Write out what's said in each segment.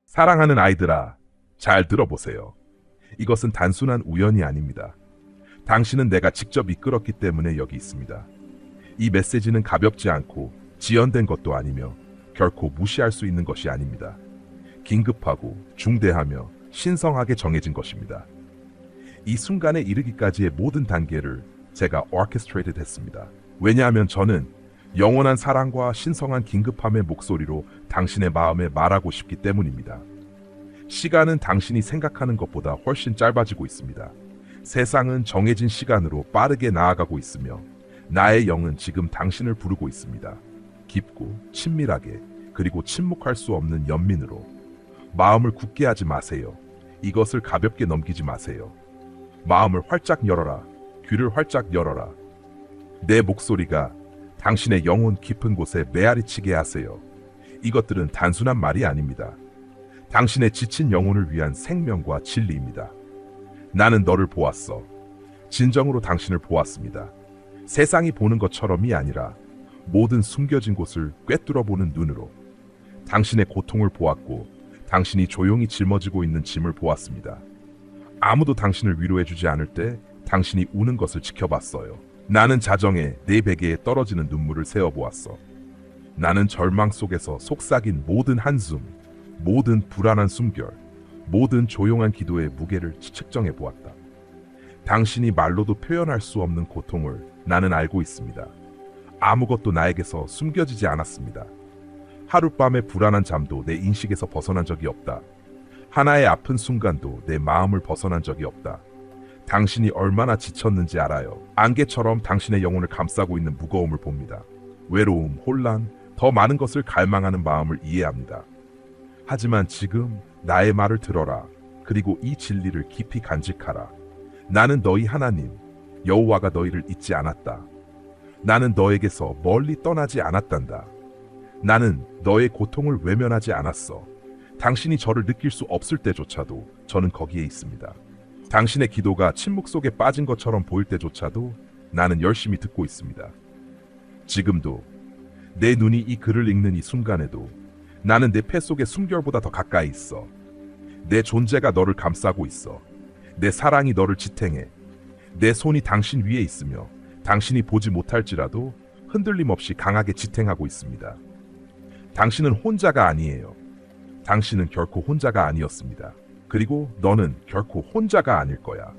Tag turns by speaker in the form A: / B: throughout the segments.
A: 사랑하는 아이들아, 잘 들어보세요. 이것은 단순한 우연이 아닙니다. 당신은 내가 직접 이끌었기 때문에 여기 있습니다. 이 메시지는 가볍지 않고 지연된 것도 아니며 결코 무시할 수 있는 것이 아닙니다. 긴급하고 중대하며 신성하게 정해진 것입니다. 이 순간에 이르기까지의 모든 단계를 제가 orchestrated 했습니다. 왜냐하면 저는 영원한 사랑과 신성한 긴급함의 목소리로 당신의 마음에 말하고 싶기 때문입니다. 시간은 당신이 생각하는 것보다 훨씬 짧아지고 있습니다. 세상은 정해진 시간으로 빠르게 나아가고 있으며 나의 영은 지금 당신을 부르고 있습니다. 깊고 친밀하게 그리고 침묵할 수 없는 연민으로. 마음을 굳게 하지 마세요. 이것을 가볍게 넘기지 마세요. 마음을 활짝 열어라. 귀를 활짝 열어라. 내 목소리가 당신의 영혼 깊은 곳에 메아리치게 하세요. 이것들은 단순한 말이 아닙니다. 당신의 지친 영혼을 위한 생명과 진리입니다. 나는 너를 보았어. 진정으로 당신을 보았습니다. 세상이 보는 것처럼이 아니라 모든 숨겨진 곳을 꿰뚫어 보는 눈으로. 당신의 고통을 보았고 당신이 조용히 짊어지고 있는 짐을 보았습니다. 아무도 당신을 위로해주지 않을 때 당신이 우는 것을 지켜봤어요. 나는 자정에 내 베개에 떨어지는 눈물을 세어보았어. 나는 절망 속에서 속삭인 모든 한숨, 모든 불안한 숨결, 모든 조용한 기도의 무게를 측정해 보았다. 당신이 말로도 표현할 수 없는 고통을 나는 알고 있습니다. 아무것도 나에게서 숨겨지지 않았습니다. 하룻밤의 불안한 잠도 내 인식에서 벗어난 적이 없다. 하나의 아픈 순간도 내 마음을 벗어난 적이 없다. 당신이 얼마나 지쳤는지 알아요. 안개처럼 당신의 영혼을 감싸고 있는 무거움을 봅니다. 외로움, 혼란, 더 많은 것을 갈망하는 마음을 이해합니다. 하지만 지금 나의 말을 들어라. 그리고 이 진리를 깊이 간직하라. 나는 너희 하나님, 여호와가 너희를 잊지 않았다. 나는 너에게서 멀리 떠나지 않았단다. 나는 너의 고통을 외면하지 않았어. 당신이 저를 느낄 수 없을 때조차도 저는 거기에 있습니다. 당신의 기도가 침묵 속에 빠진 것처럼 보일 때조차도 나는 열심히 듣고 있습니다. 지금도 내 눈이 이 글을 읽는 이 순간에도 나는 내 폐 속의 숨결보다 더 가까이 있어. 내 존재가 너를 감싸고 있어. 내 사랑이 너를 지탱해. 내 손이 당신 위에 있으며 당신이 보지 못할지라도 흔들림 없이 강하게 지탱하고 있습니다. 당신은 혼자가 아니에요. 당신은 결코 혼자가 아니었습니다. 그리고 너는 결코 혼자가 아닐 거야.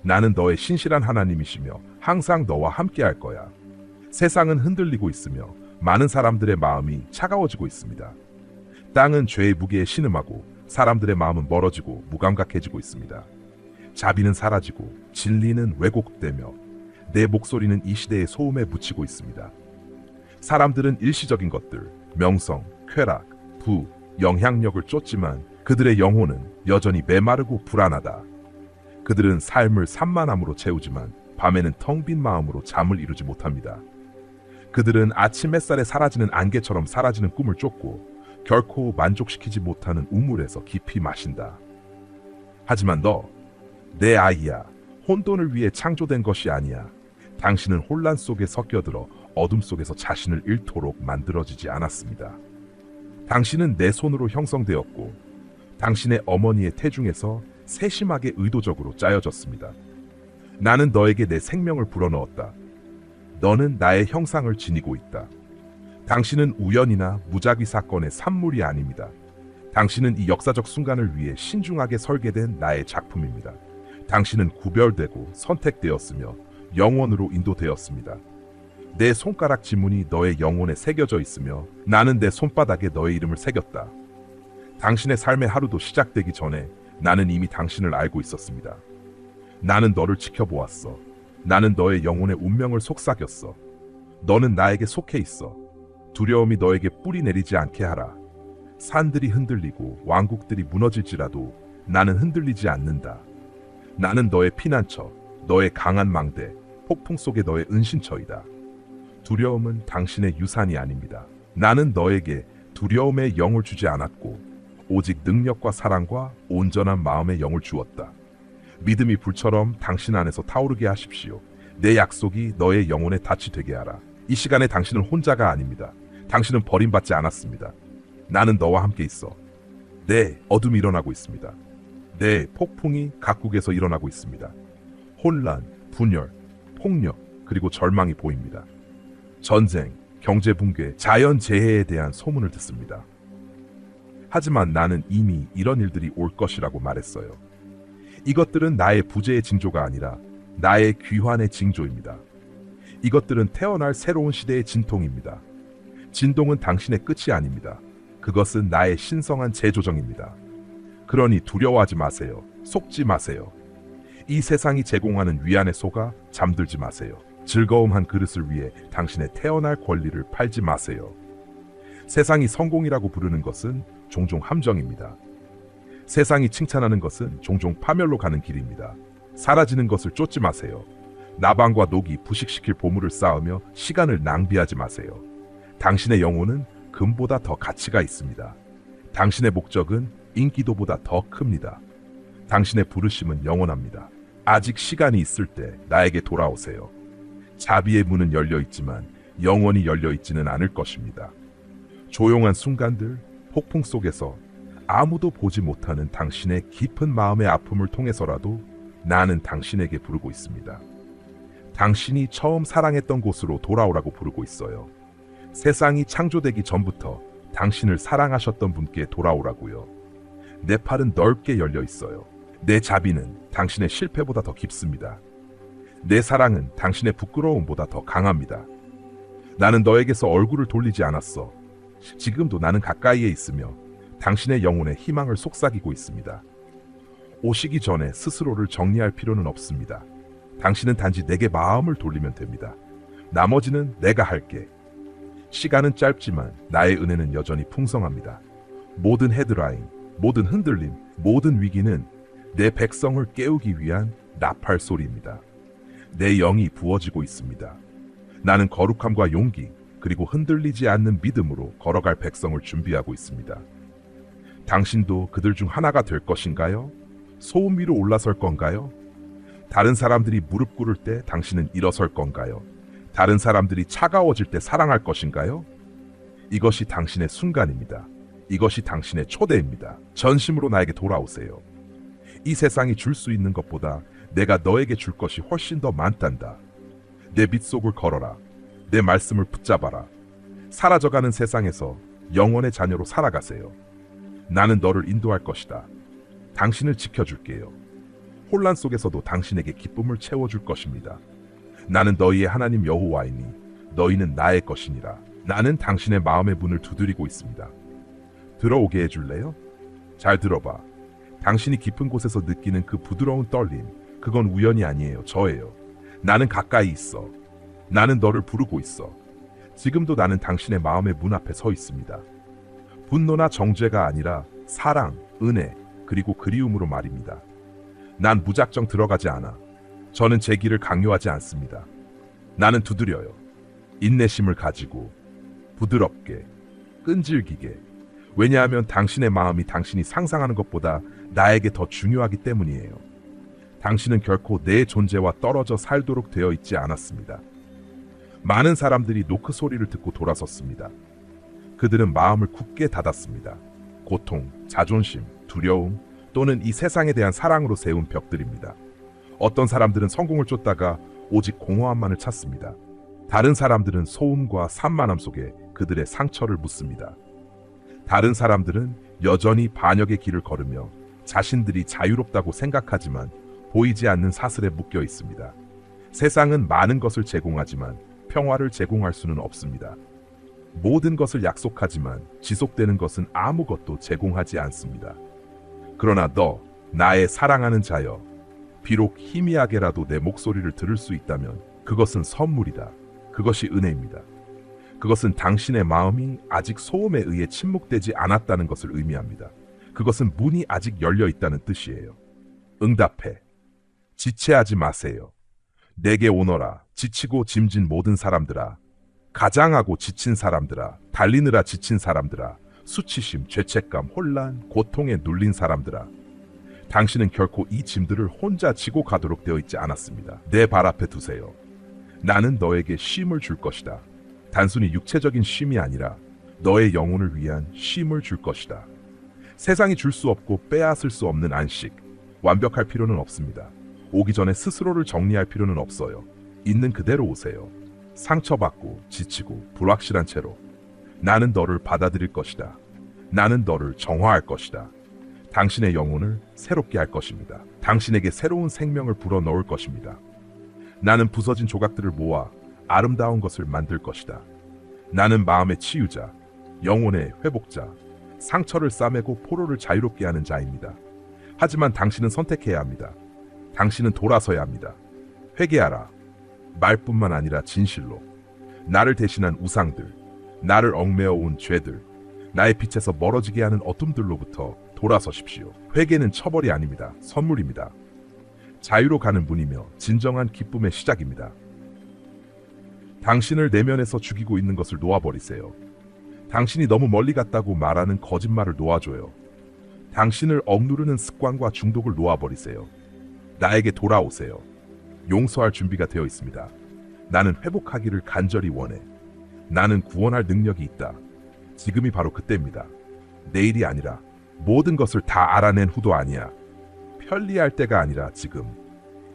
A: 나는 너의 신실한 하나님이시며 항상 너와 함께 할 거야. 세상은 흔들리고 있으며 많은 사람들의 마음이 차가워지고 있습니다. 땅은 죄의 무게에 신음하고 사람들의 마음은 멀어지고 무감각해지고 있습니다. 자비는 사라지고 진리는 왜곡되며 내 목소리는 이 시대의 소음에 묻히고 있습니다. 사람들은 일시적인 것들, 명성, 쾌락, 부, 영향력을 쫓지만 그들의 영혼은 여전히 메마르고 불안하다. 그들은 삶을 산만함으로 채우지만 밤에는 텅 빈 마음으로 잠을 이루지 못합니다. 그들은 아침 햇살에 사라지는 안개처럼 사라지는 꿈을 쫓고 결코 만족시키지 못하는 우물에서 깊이 마신다. 하지만 너, 내 아이야, 혼돈을 위해 창조된 것이 아니야. 당신은 혼란 속에 섞여들어 어둠 속에서 자신을 잃도록 만들어지지 않았습니다. 당신은 내 손으로 형성되었고 당신의 어머니의 태중에서 세심하게 의도적으로 짜여졌습니다. 나는 너에게 내 생명을 불어넣었다. 너는 나의 형상을 지니고 있다. 당신은 우연이나 무작위 사건의 산물이 아닙니다. 당신은 이 역사적 순간을 위해 신중하게 설계된 나의 작품입니다. 당신은 구별되고 선택되었으며 영원으로 인도되었습니다. 내 손가락 지문이 너의 영혼에 새겨져 있으며 나는 내 손바닥에 너의 이름을 새겼다. 당신의 삶의 하루도 시작되기 전에 나는 이미 당신을 알고 있었습니다. 나는 너를 지켜보았어. 나는 너의 영혼의 운명을 속삭였어. 너는 나에게 속해 있어. 두려움이 너에게 뿌리 내리지 않게 하라. 산들이 흔들리고 왕국들이 무너질지라도 나는 흔들리지 않는다. 나는 너의 피난처, 너의 강한 망대, 폭풍 속의 너의 은신처이다. 두려움은 당신의 유산이 아닙니다. 나는 너에게 두려움의 영을 주지 않았고 오직 능력과 사랑과 온전한 마음의 영을 주었다. 믿음이 불처럼 당신 안에서 타오르게 하십시오. 내 약속이 너의 영혼에 닻이 되게 하라. 이 시간에 당신은 혼자가 아닙니다. 당신은 버림받지 않았습니다. 나는 너와 함께 있어. 네, 어둠이 일어나고 있습니다. 네, 폭풍이 각국에서 일어나고 있습니다. 혼란, 분열, 폭력, 그리고 절망이 보입니다. 전쟁, 경제 붕괴, 자연 재해에 대한 소문을 듣습니다. 하지만 나는 이미 이런 일들이 올 것이라고 말했어요. 이것들은 나의 부재의 징조가 아니라 나의 귀환의 징조입니다. 이것들은 태어날 새로운 시대의 진통입니다. 진동은 당신의 끝이 아닙니다. 그것은 나의 신성한 재조정입니다. 그러니 두려워하지 마세요. 속지 마세요. 이 세상이 제공하는 위안에 속아 잠들지 마세요. 즐거움 한 그릇을 위해 당신의 태어날 권리를 팔지 마세요. 세상이 성공이라고 부르는 것은 종종 함정입니다. 세상이 칭찬하는 것은 종종 파멸로 가는 길입니다. 사라지는 것을 쫓지 마세요. 나방과 녹이 부식시킬 보물을 쌓으며 시간을 낭비하지 마세요. 당신의 영혼은 금보다 더 가치가 있습니다. 당신의 목적은 인기도보다 더 큽니다. 당신의 부르심은 영원합니다. 아직 시간이 있을 때 나에게 돌아오세요. 자비의 문은 열려 있지만 영원히 열려 있지는 않을 것입니다. 조용한 순간들, 폭풍 속에서 아무도 보지 못하는 당신의 깊은 마음의 아픔을 통해서라도 나는 당신에게 부르고 있습니다. 당신이 처음 사랑했던 곳으로 돌아오라고 부르고 있어요. 세상이 창조되기 전부터 당신을 사랑하셨던 분께 돌아오라고요. 내 팔은 넓게 열려 있어요. 내 자비는 당신의 실패보다 더 깊습니다. 내 사랑은 당신의 부끄러움보다 더 강합니다. 나는 너에게서 얼굴을 돌리지 않았어. 지금도 나는 가까이에 있으며 당신의 영혼의 희망을 속삭이고 있습니다. 오시기 전에 스스로를 정리할 필요는 없습니다. 당신은 단지 내게 마음을 돌리면 됩니다. 나머지는 내가 할게. 시간은 짧지만 나의 은혜는 여전히 풍성합니다. 모든 헤드라인, 모든 흔들림, 모든 위기는 내 백성을 깨우기 위한 나팔 소리입니다. 내 영이 부어지고 있습니다. 나는 거룩함과 용기, 그리고 흔들리지 않는 믿음으로 걸어갈 백성을 준비하고 있습니다. 당신도 그들 중 하나가 될 것인가요? 소음 위로 올라설 건가요? 다른 사람들이 무릎 꿇을 때 당신은 일어설 건가요? 다른 사람들이 차가워질 때 사랑할 것인가요? 이것이 당신의 순간입니다. 이것이 당신의 초대입니다. 전심으로 나에게 돌아오세요. 이 세상이 줄 수 있는 것보다 내가 너에게 줄 것이 훨씬 더 많단다. 내 빛속을 걸어라. 내 말씀을 붙잡아라. 사라져가는 세상에서 영원의 자녀로 살아가세요. 나는 너를 인도할 것이다. 당신을 지켜줄게요. 혼란 속에서도 당신에게 기쁨을 채워줄 것입니다. 나는 너희의 하나님 여호와이니 너희는 나의 것이니라. 나는 당신의 마음의 문을 두드리고 있습니다. 들어오게 해줄래요? 잘 들어봐. 당신이 깊은 곳에서 느끼는 그 부드러운 떨림, 그건 우연이 아니에요. 저예요. 나는 가까이 있어. 나는 너를 부르고 있어. 지금도 나는 당신의 마음의 문 앞에 서 있습니다. 분노나 정죄가 아니라 사랑, 은혜, 그리고 그리움으로 말입니다. 난 무작정 들어가지 않아. 저는 제 길을 강요하지 않습니다. 나는 두드려요. 인내심을 가지고 부드럽게, 끈질기게. 왜냐하면 당신의 마음이 당신이 상상하는 것보다 나에게 더 중요하기 때문이에요. 당신은 결코 내 존재와 떨어져 살도록 되어 있지 않았습니다. 많은 사람들이 노크 소리를 듣고 돌아섰습니다. 그들은 마음을 굳게 닫았습니다. 고통, 자존심, 두려움, 또는 이 세상에 대한 사랑으로 세운 벽들입니다. 어떤 사람들은 성공을 쫓다가 오직 공허함만을 찾습니다. 다른 사람들은 소음과 산만함 속에 그들의 상처를 묻습니다. 다른 사람들은 여전히 반역의 길을 걸으며 자신들이 자유롭다고 생각하지만 보이지 않는 사슬에 묶여 있습니다. 세상은 많은 것을 제공하지만 평화를 제공할 수는 없습니다. 모든 것을 약속하지만 지속되는 것은 아무것도 제공하지 않습니다. 그러나 너, 나의 사랑하는 자여, 비록 희미하게라도 내 목소리를 들을 수 있다면 그것은 선물이다. 그것이 은혜입니다. 그것은 당신의 마음이 아직 소음에 의해 침묵되지 않았다는 것을 의미합니다. 그것은 문이 아직 열려 있다는 뜻이에요. 응답해. 지체하지 마세요. 내게 오너라. 지치고 짐진 모든 사람들아. 가장하고 지친 사람들아. 달리느라 지친 사람들아. 수치심, 죄책감, 혼란, 고통에 눌린 사람들아. 당신은 결코 이 짐들을 혼자 지고 가도록 되어 있지 않았습니다. 내 발 앞에 두세요. 나는 너에게 쉼을 줄 것이다. 단순히 육체적인 쉼이 아니라 너의 영혼을 위한 쉼을 줄 것이다. 세상이 줄 수 없고 빼앗을 수 없는 안식. 완벽할 필요는 없습니다. 오기 전에 스스로를 정리할 필요는 없어요. 있는 그대로 오세요. 상처받고 지치고 불확실한 채로 나는 너를 받아들일 것이다. 나는 너를 정화할 것이다. 당신의 영혼을 새롭게 할 것입니다. 당신에게 새로운 생명을 불어넣을 것입니다. 나는 부서진 조각들을 모아 아름다운 것을 만들 것이다. 나는 마음의 치유자, 영혼의 회복자, 상처를 싸매고 포로를 자유롭게 하는 자입니다. 하지만 당신은 선택해야 합니다. 당신은 돌아서야 합니다. 회개하라. 말뿐만 아니라 진실로. 나를 대신한 우상들, 나를 얽매어 온 죄들, 나의 빛에서 멀어지게 하는 어둠들로부터 돌아서십시오. 회개는 처벌이 아닙니다. 선물입니다. 자유로 가는 문이며 진정한 기쁨의 시작입니다. 당신을 내면에서 죽이고 있는 것을 놓아버리세요. 당신이 너무 멀리 갔다고 말하는 거짓말을 놓아줘요. 당신을 억누르는 습관과 중독을 놓아버리세요. 나에게 돌아오세요. 용서할 준비가 되어 있습니다. 나는 회복하기를 간절히 원해. 나는 구원할 능력이 있다. 지금이 바로 그때입니다. 내일이 아니라 모든 것을 다 알아낸 후도 아니야. 편리할 때가 아니라 지금.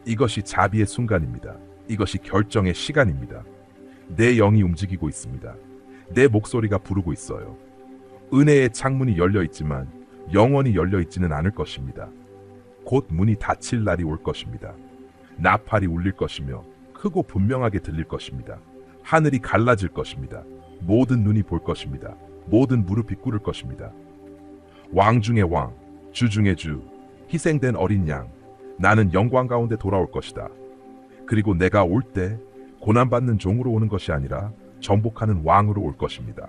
A: 이것이 자비의 순간입니다. 이것이 결정의 시간입니다. 내 영이 움직이고 있습니다. 내 목소리가 부르고 있어요. 은혜의 창문이 열려 있지만 영원히 열려 있지는 않을 것입니다. 곧 문이 닫힐 날이 올 것입니다. 나팔이 울릴 것이며 크고 분명하게 들릴 것입니다. 하늘이 갈라질 것입니다. 모든 눈이 볼 것입니다. 모든 무릎이 꿇을 것입니다. 왕 중의 왕, 주 중의 주, 희생된 어린 양, 나는 영광 가운데 돌아올 것이다. 그리고 내가 올 때 고난받는 종으로 오는 것이 아니라 정복하는 왕으로 올 것입니다.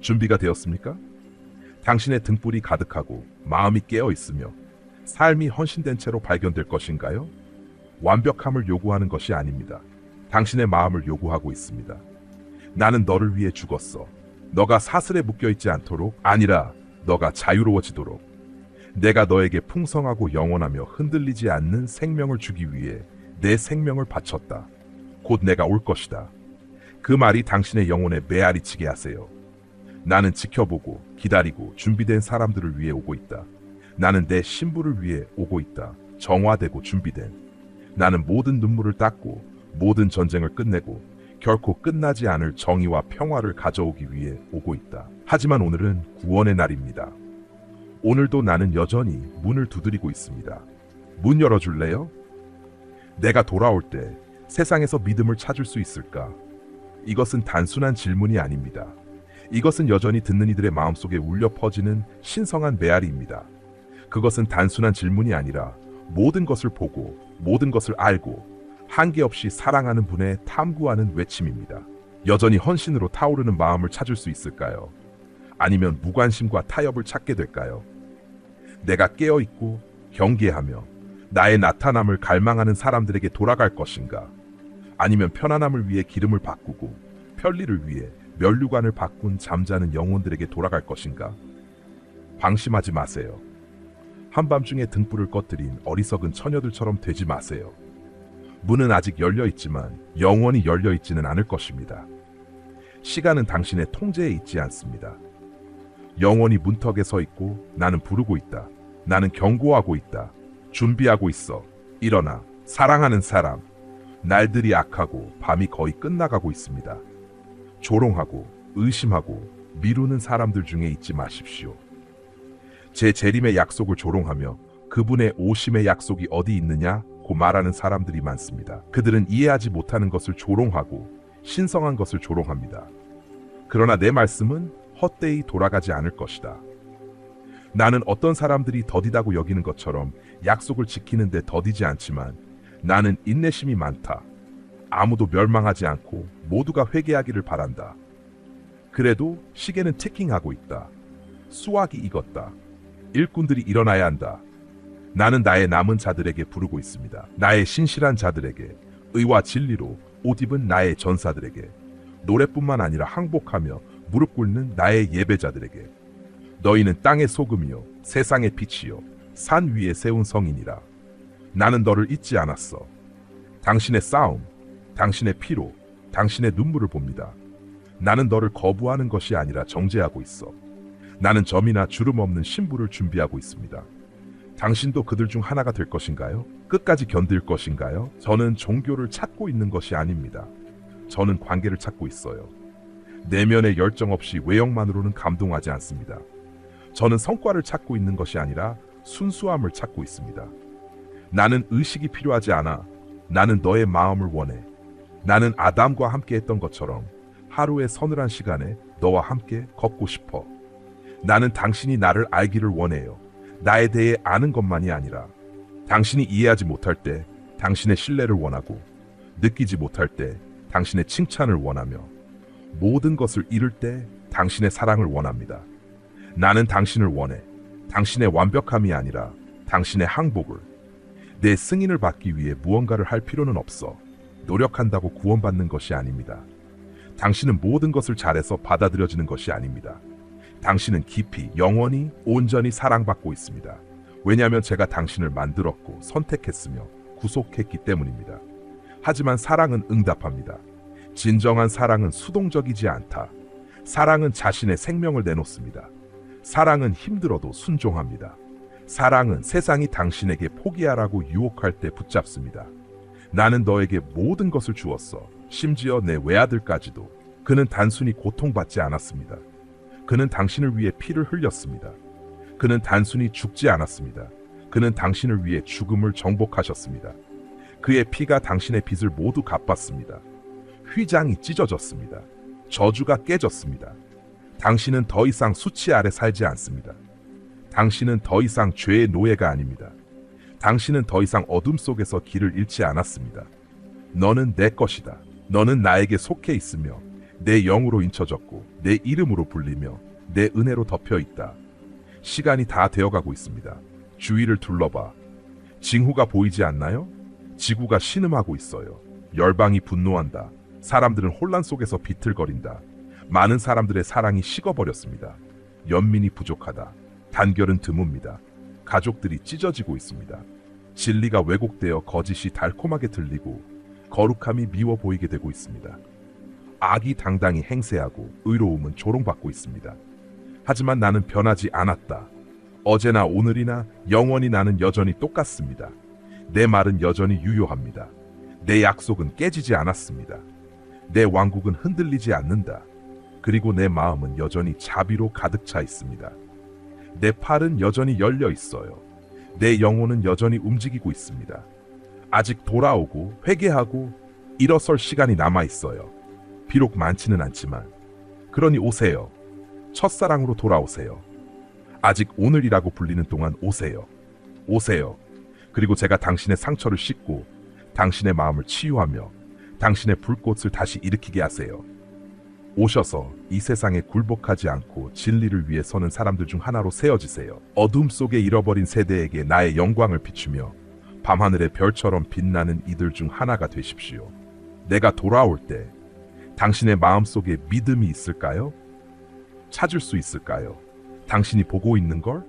A: 준비가 되었습니까? 당신의 등불이 가득하고 마음이 깨어 있으며 삶이 헌신된 채로 발견될 것인가요? 완벽함을 요구하는 것이 아닙니다. 당신의 마음을 요구하고 있습니다. 나는 너를 위해 죽었어. 너가 사슬에 묶여있지 않도록, 아니라 너가 자유로워지도록. 내가 너에게 풍성하고 영원하며 흔들리지 않는 생명을 주기 위해 내 생명을 바쳤다. 곧 내가 올 것이다. 그 말이 당신의 영혼에 메아리 치게 하세요. 나는 지켜보고 기다리고 준비된 사람들을 위해 오고 있다. 나는 내 신부를 위해 오고 있다. 정화되고 준비된. 나는 모든 눈물을 닦고 모든 전쟁을 끝내고 결코 끝나지 않을 정의와 평화를 가져오기 위해 오고 있다. 하지만 오늘은 구원의 날입니다. 오늘도 나는 여전히 문을 두드리고 있습니다. 문 열어줄래요? 내가 돌아올 때 세상에서 믿음을 찾을 수 있을까? 이것은 단순한 질문이 아닙니다. 이것은 여전히 듣는 이들의 마음속에 울려 퍼지는 신성한 메아리입니다. 그것은 단순한 질문이 아니라 모든 것을 보고 모든 것을 알고 한계없이 사랑하는 분의 탐구하는 외침입니다. 여전히 헌신으로 타오르는 마음을 찾을 수 있을까요? 아니면 무관심과 타협을 찾게 될까요? 내가 깨어있고 경계하며 나의 나타남을 갈망하는 사람들에게 돌아갈 것인가? 아니면 편안함을 위해 기름을 바꾸고 편리를 위해 면류관을 바꾼 잠자는 영혼들에게 돌아갈 것인가? 방심하지 마세요. 한밤중에 등불을 꺼뜨린 어리석은 처녀들처럼 되지 마세요. 문은 아직 열려 있지만 영원히 열려 있지는 않을 것입니다. 시간은 당신의 통제에 있지 않습니다. 영원히 문턱에 서 있고 나는 부르고 있다. 나는 경고하고 있다. 준비하고 있어. 일어나. 사랑하는 사람. 날들이 악하고 밤이 거의 끝나가고 있습니다. 조롱하고 의심하고 미루는 사람들 중에 있지 마십시오. 제 재림의 약속을 조롱하며 그분의 오심의 약속이 어디 있느냐고 말하는 사람들이 많습니다. 그들은 이해하지 못하는 것을 조롱하고 신성한 것을 조롱합니다. 그러나 내 말씀은 헛되이 돌아가지 않을 것이다. 나는 어떤 사람들이 더디다고 여기는 것처럼 약속을 지키는데 더디지 않지만 나는 인내심이 많다. 아무도 멸망하지 않고 모두가 회개하기를 바란다. 그래도 시계는 체킹하고 있다. 수확이 익었다. 일꾼들이 일어나야 한다. 나는 나의 남은 자들에게 부르고 있습니다. 나의 신실한 자들에게, 의와 진리로 옷 입은 나의 전사들에게, 노래뿐만 아니라 항복하며 무릎 꿇는 나의 예배자들에게. 너희는 땅의 소금이요 세상의 빛이요 산 위에 세운 성이니라. 나는 너를 잊지 않았어. 당신의 싸움, 당신의 피로, 당신의 눈물을 봅니다. 나는 너를 거부하는 것이 아니라 정죄하고 있어. 나는 점이나 주름 없는 신부를 준비하고 있습니다. 당신도 그들 중 하나가 될 것인가요? 끝까지 견딜 것인가요? 저는 종교를 찾고 있는 것이 아닙니다. 저는 관계를 찾고 있어요. 내면의 열정 없이 외형만으로는 감동하지 않습니다. 저는 성과를 찾고 있는 것이 아니라 순수함을 찾고 있습니다. 나는 의식이 필요하지 않아. 나는 너의 마음을 원해. 나는 아담과 함께 했던 것처럼 하루의 서늘한 시간에 너와 함께 걷고 싶어. 나는 당신이 나를 알기를 원해요. 나에 대해 아는 것만이 아니라 당신이 이해하지 못할 때 당신의 신뢰를 원하고 느끼지 못할 때 당신의 칭찬을 원하며 모든 것을 잃을 때 당신의 사랑을 원합니다. 나는 당신을 원해. 당신의 완벽함이 아니라 당신의 항복을. 내 승인을 받기 위해 무언가를 할 필요는 없어. 노력한다고 구원받는 것이 아닙니다. 당신은 모든 것을 잘해서 받아들여지는 것이 아닙니다. 당신은 깊이, 영원히, 온전히 사랑받고 있습니다. 왜냐하면 제가 당신을 만들었고 선택했으며 구속했기 때문입니다. 하지만 사랑은 응답합니다. 진정한 사랑은 수동적이지 않다. 사랑은 자신의 생명을 내놓습니다. 사랑은 힘들어도 순종합니다. 사랑은 세상이 당신에게 포기하라고 유혹할 때 붙잡습니다. 나는 너에게 모든 것을 주었어. 심지어 내 외아들까지도. 그는 단순히 고통받지 않았습니다. 그는 당신을 위해 피를 흘렸습니다. 그는 단순히 죽지 않았습니다. 그는 당신을 위해 죽음을 정복하셨습니다. 그의 피가 당신의 빚을 모두 갚았습니다. 휘장이 찢어졌습니다. 저주가 깨졌습니다. 당신은 더 이상 수치 아래 살지 않습니다. 당신은 더 이상 죄의 노예가 아닙니다. 당신은 더 이상 어둠 속에서 길을 잃지 않았습니다. 너는 내 것이다. 너는 나에게 속해 있으며 내 영으로 인쳐졌고 내 이름으로 불리며 내 은혜로 덮여 있다. 시간이 다 되어가고 있습니다. 주위를 둘러봐. 징후가 보이지 않나요? 지구가 신음하고 있어요. 열방이 분노한다. 사람들은 혼란 속에서 비틀거린다. 많은 사람들의 사랑이 식어버렸습니다. 연민이 부족하다. 단결은 드뭅니다. 가족들이 찢어지고 있습니다. 진리가 왜곡되어 거짓이 달콤하게 들리고 거룩함이 미워 보이게 되고 있습니다. 악이 당당히 행세하고 의로움은 조롱받고 있습니다. 하지만 나는 변하지 않았다. 어제나 오늘이나 영원히 나는 여전히 똑같습니다. 내 말은 여전히 유효합니다. 내 약속은 깨지지 않았습니다. 내 왕국은 흔들리지 않는다. 그리고 내 마음은 여전히 자비로 가득 차 있습니다. 내 팔은 여전히 열려 있어요. 내 영혼은 여전히 움직이고 있습니다. 아직 돌아오고 회개하고 일어설 시간이 남아 있어요. 비록 많지는 않지만. 그러니 오세요. 첫사랑으로 돌아오세요. 아직 오늘이라고 불리는 동안 오세요. 오세요. 그리고 제가 당신의 상처를 씻고 당신의 마음을 치유하며 당신의 불꽃을 다시 일으키게 하세요. 오셔서 이 세상에 굴복하지 않고 진리를 위해 서는 사람들 중 하나로 세워지세요. 어둠 속에 잃어버린 세대에게 나의 영광을 비추며 밤하늘의 별처럼 빛나는 이들 중 하나가 되십시오. 내가 돌아올 때 당신의 마음속에 믿음이 있을까요? 찾을 수 있을까요? 당신이 보고 있는 걸?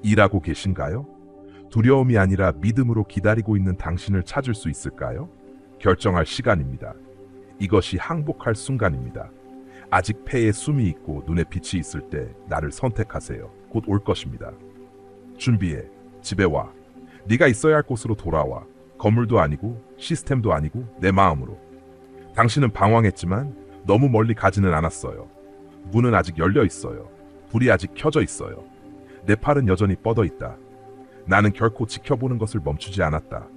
A: 일하고 계신가요? 두려움이 아니라 믿음으로 기다리고 있는 당신을 찾을 수 있을까요? 결정할 시간입니다. 이것이 항복할 순간입니다. 아직 폐에 숨이 있고 눈에 빛이 있을 때 나를 선택하세요. 곧 올 것입니다. 준비해. 집에 와. 네가 있어야 할 곳으로 돌아와. 건물도 아니고 시스템도 아니고 내 마음으로. 당신은 방황했지만 너무 멀리 가지는 않았어요. 문은 아직 열려 있어요. 불이 아직 켜져 있어요. 내 팔은 여전히 뻗어 있다. 나는 결코 지켜보는 것을 멈추지 않았다.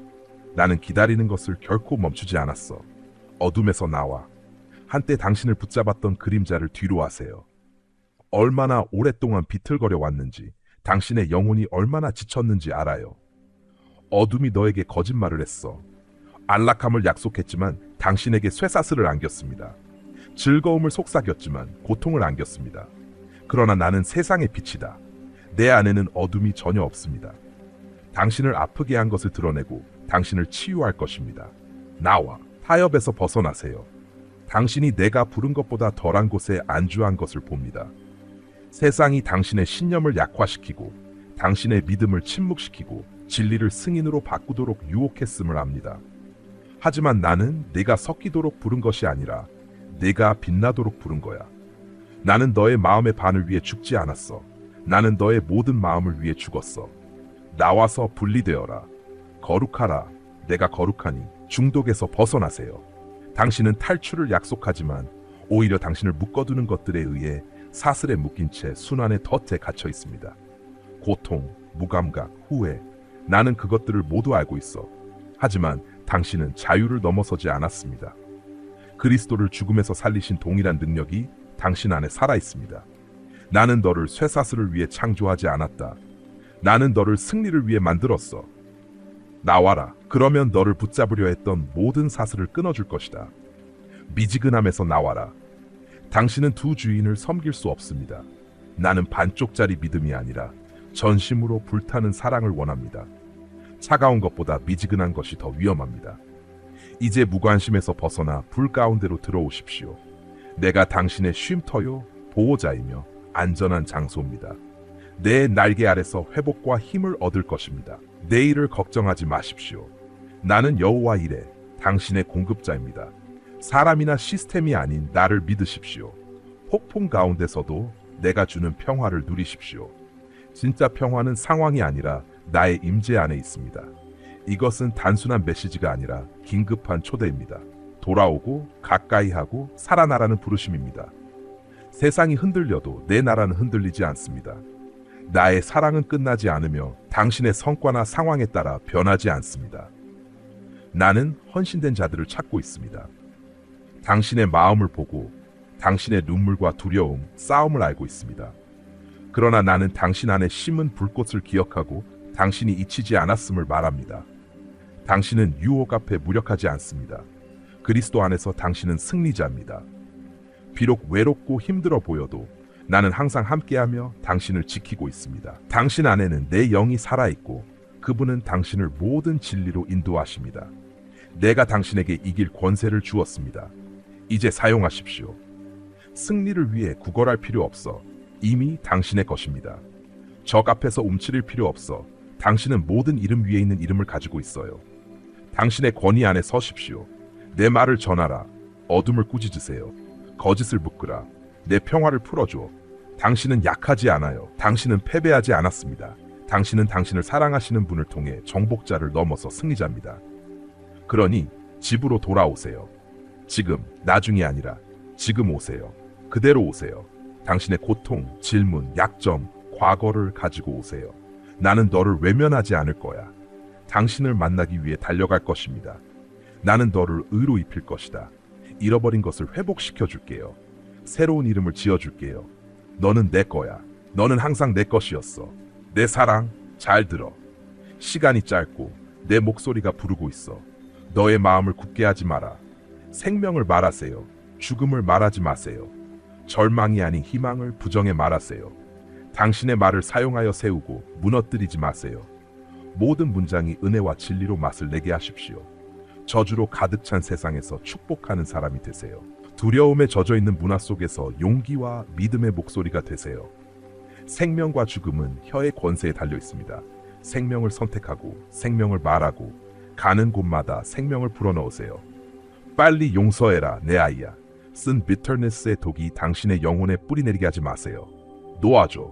A: 나는 기다리는 것을 결코 멈추지 않았어. 어둠에서 나와. 한때 당신을 붙잡았던 그림자를 뒤로 하세요. 얼마나 오랫동안 비틀거려 왔는지, 당신의 영혼이 얼마나 지쳤는지 알아요. 어둠이 너에게 거짓말을 했어. 안락함을 약속했지만 당신에게 쇠사슬을 안겼습니다. 즐거움을 속삭였지만 고통을 안겼습니다. 그러나 나는 세상의 빛이다. 내 안에는 어둠이 전혀 없습니다. 당신을 아프게 한 것을 드러내고 당신을 치유할 것입니다. 나와 타협에서 벗어나세요. 당신이 내가 부른 것보다 덜한 곳에 안주한 것을 봅니다. 세상이 당신의 신념을 약화시키고 당신의 믿음을 침묵시키고 진리를 승인으로 바꾸도록 유혹했음을 압니다. 하지만 나는 네가 섞이도록 부른 것이 아니라 네가 빛나도록 부른 거야. 나는 너의 마음의 반을 위해 죽지 않았어. 나는 너의 모든 마음을 위해 죽었어. 나와서 분리되어라. 거룩하라. 내가 거룩하니 중독에서 벗어나세요. 당신은 탈출을 약속하지만 오히려 당신을 묶어두는 것들에 의해 사슬에 묶인 채 순환의 덫에 갇혀 있습니다. 고통, 무감각, 후회, 나는 그것들을 모두 알고 있어. 하지만 당신은 자유를 넘어서지 않았습니다. 그리스도를 죽음에서 살리신 동일한 능력이 당신 안에 살아 있습니다. 나는 너를 쇠사슬을 위해 창조하지 않았다. 나는 너를 승리를 위해 만들었어. 나와라. 그러면 너를 붙잡으려 했던 모든 사슬을 끊어줄 것이다. 미지근함에서 나와라. 당신은 두 주인을 섬길 수 없습니다. 나는 반쪽짜리 믿음이 아니라 전심으로 불타는 사랑을 원합니다. 차가운 것보다 미지근한 것이 더 위험합니다. 이제 무관심에서 벗어나 불 가운데로 들어오십시오. 내가 당신의 쉼터요, 보호자이며 안전한 장소입니다. 내 날개 아래서 회복과 힘을 얻을 것입니다. 내일을 걱정하지 마십시오. 나는 여호와 이레, 당신의 공급자입니다. 사람이나 시스템이 아닌 나를 믿으십시오. 폭풍 가운데서도 내가 주는 평화를 누리십시오. 진짜 평화는 상황이 아니라 나의 임재 안에 있습니다. 이것은 단순한 메시지가 아니라 긴급한 초대입니다. 돌아오고 가까이 하고 살아나라는 부르심입니다. 세상이 흔들려도 내 나라는 흔들리지 않습니다. 나의 사랑은 끝나지 않으며 당신의 성과나 상황에 따라 변하지 않습니다. 나는 헌신된 자들을 찾고 있습니다. 당신의 마음을 보고 당신의 눈물과 두려움, 싸움을 알고 있습니다. 그러나 나는 당신 안에 심은 불꽃을 기억하고 당신이 잊히지 않았음을 말합니다. 당신은 유혹 앞에 무력하지 않습니다. 그리스도 안에서 당신은 승리자입니다. 비록 외롭고 힘들어 보여도 나는 항상 함께하며 당신을 지키고 있습니다. 당신 안에는 내 영이 살아있고 그분은 당신을 모든 진리로 인도하십니다. 내가 당신에게 이길 권세를 주었습니다. 이제 사용하십시오. 승리를 위해 구걸할 필요 없어. 이미 당신의 것입니다. 적 앞에서 움츠릴 필요 없어. 당신은 모든 이름 위에 있는 이름을 가지고 있어요. 당신의 권위 안에 서십시오. 내 말을 전하라. 어둠을 꾸짖으세요. 거짓을 묶으라. 내 평화를 풀어줘. 당신은 약하지 않아요. 당신은 패배하지 않았습니다. 당신은 당신을 사랑하시는 분을 통해 정복자를 넘어서 승리자입니다. 그러니 집으로 돌아오세요. 지금, 나중이 아니라 지금 오세요. 그대로 오세요. 당신의 고통, 질문, 약점, 과거를 가지고 오세요. 나는 너를 외면하지 않을 거야. 당신을 만나기 위해 달려갈 것입니다. 나는 너를 의로 입힐 것이다. 잃어버린 것을 회복시켜 줄게요. 새로운 이름을 지어줄게요. 너는 내 거야. 너는 항상 내 것이었어. 내 사랑, 잘 들어. 시간이 짧고 내 목소리가 부르고 있어. 너의 마음을 굳게 하지 마라. 생명을 말하세요. 죽음을 말하지 마세요. 절망이 아닌 희망을 부정해 말하세요. 당신의 말을 사용하여 세우고 무너뜨리지 마세요. 모든 문장이 은혜와 진리로 맛을 내게 하십시오. 저주로 가득 찬 세상에서 축복하는 사람이 되세요. 두려움에 젖어있는 문화 속에서 용기와 믿음의 목소리가 되세요. 생명과 죽음은 혀의 권세에 달려 있습니다. 생명을 선택하고 생명을 말하고 가는 곳마다 생명을 불어넣으세요. 빨리 용서해라, 내 아이야. 쓴 비터니스의 독이 당신의 영혼에 뿌리내리게 하지 마세요. 놓아줘.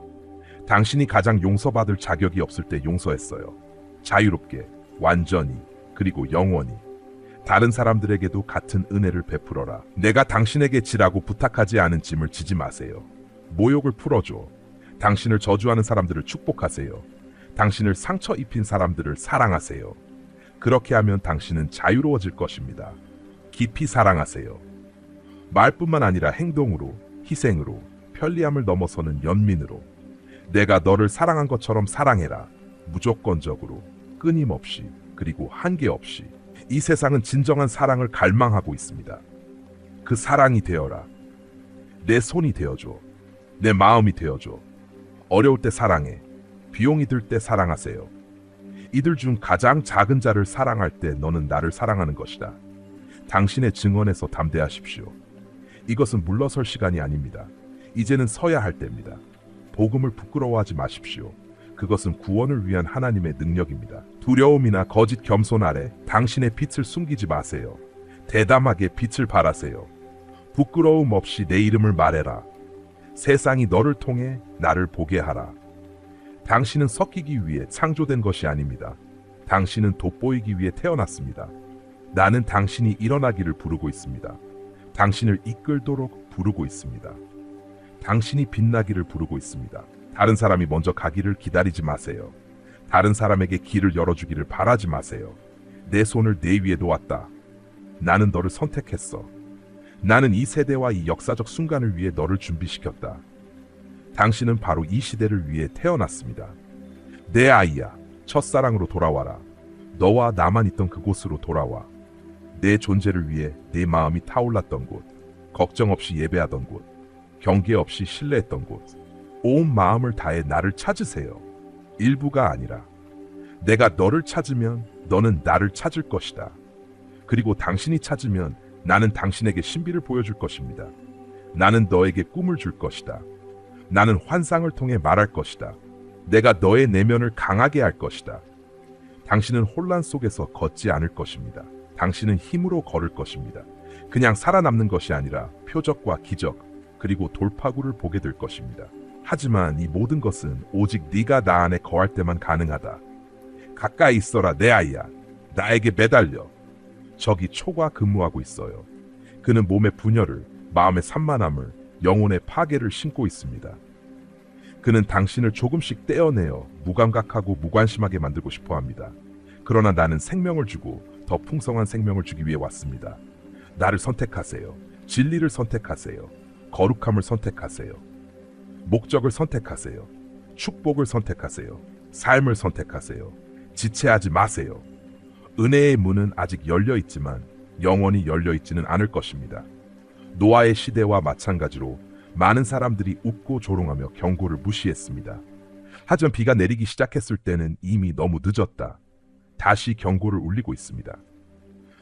A: 당신이 가장 용서받을 자격이 없을 때 용서했어요. 자유롭게, 완전히, 그리고 영원히. 다른 사람들에게도 같은 은혜를 베풀어라. 내가 당신에게 지라고 부탁하지 않은 짐을 지지 마세요. 모욕을 풀어줘. 당신을 저주하는 사람들을 축복하세요. 당신을 상처 입힌 사람들을 사랑하세요. 그렇게 하면 당신은 자유로워질 것입니다. 깊이 사랑하세요. 말뿐만 아니라 행동으로, 희생으로, 편리함을 넘어서는 연민으로. 내가 너를 사랑한 것처럼 사랑해라. 무조건적으로, 끊임없이, 그리고 한계 없이. 이 세상은 진정한 사랑을 갈망하고 있습니다. 그 사랑이 되어라. 내 손이 되어줘. 내 마음이 되어줘. 어려울 때 사랑해. 비용이 들 때 사랑하세요. 이들 중 가장 작은 자를 사랑할 때 너는 나를 사랑하는 것이다. 당신의 증언에서 담대하십시오. 이것은 물러설 시간이 아닙니다. 이제는 서야 할 때입니다. 복음을 부끄러워하지 마십시오. 그것은 구원을 위한 하나님의 능력입니다. 두려움이나 거짓 겸손 아래 당신의 빛을 숨기지 마세요. 대담하게 빛을 발하세요. 부끄러움 없이 내 이름을 말해라. 세상이 너를 통해 나를 보게 하라. 당신은 섞이기 위해 창조된 것이 아닙니다. 당신은 돋보이기 위해 태어났습니다. 나는 당신이 일어나기를 부르고 있습니다. 당신을 이끌도록 부르고 있습니다. 당신이 빛나기를 부르고 있습니다. 다른 사람이 먼저 가기를 기다리지 마세요. 다른 사람에게 길을 열어주기를 바라지 마세요. 내 손을 내 위에 놓았다. 나는 너를 선택했어. 나는 이 세대와 이 역사적 순간을 위해 너를 준비시켰다. 당신은 바로 이 시대를 위해 태어났습니다. 내 아이야, 첫사랑으로 돌아와라. 너와 나만 있던 그곳으로 돌아와. 내 존재를 위해 내 마음이 타올랐던 곳, 걱정 없이 예배하던 곳, 경계 없이 신뢰했던 곳, 온 마음을 다해 나를 찾으세요. 일부가 아니라. 내가 너를 찾으면 너는 나를 찾을 것이다. 그리고 당신이 찾으면 나는 당신에게 신비를 보여줄 것입니다. 나는 너에게 꿈을 줄 것이다. 나는 환상을 통해 말할 것이다. 내가 너의 내면을 강하게 할 것이다. 당신은 혼란 속에서 걷지 않을 것입니다. 당신은 힘으로 걸을 것입니다. 그냥 살아남는 것이 아니라 표적과 기적, 그리고 돌파구를 보게 될 것입니다. 하지만 이 모든 것은 오직 네가 나 안에 거할 때만 가능하다. 가까이 있어라 내 아이야. 나에게 매달려. 적이 초과 근무하고 있어요. 그는 몸의 분열을, 마음의 산만함을, 영혼의 파괴를 심고 있습니다. 그는 당신을 조금씩 떼어내어 무감각하고 무관심하게 만들고 싶어 합니다. 그러나 나는 생명을 주고 더 풍성한 생명을 주기 위해 왔습니다. 나를 선택하세요. 진리를 선택하세요. 거룩함을 선택하세요. 목적을 선택하세요. 축복을 선택하세요. 삶을 선택하세요. 지체하지 마세요. 은혜의 문은 아직 열려 있지만 영원히 열려 있지는 않을 것입니다. 노아의 시대와 마찬가지로 많은 사람들이 웃고 조롱하며 경고를 무시했습니다. 하지만 비가 내리기 시작했을 때는 이미 너무 늦었다. 다시 경고를 울리고 있습니다.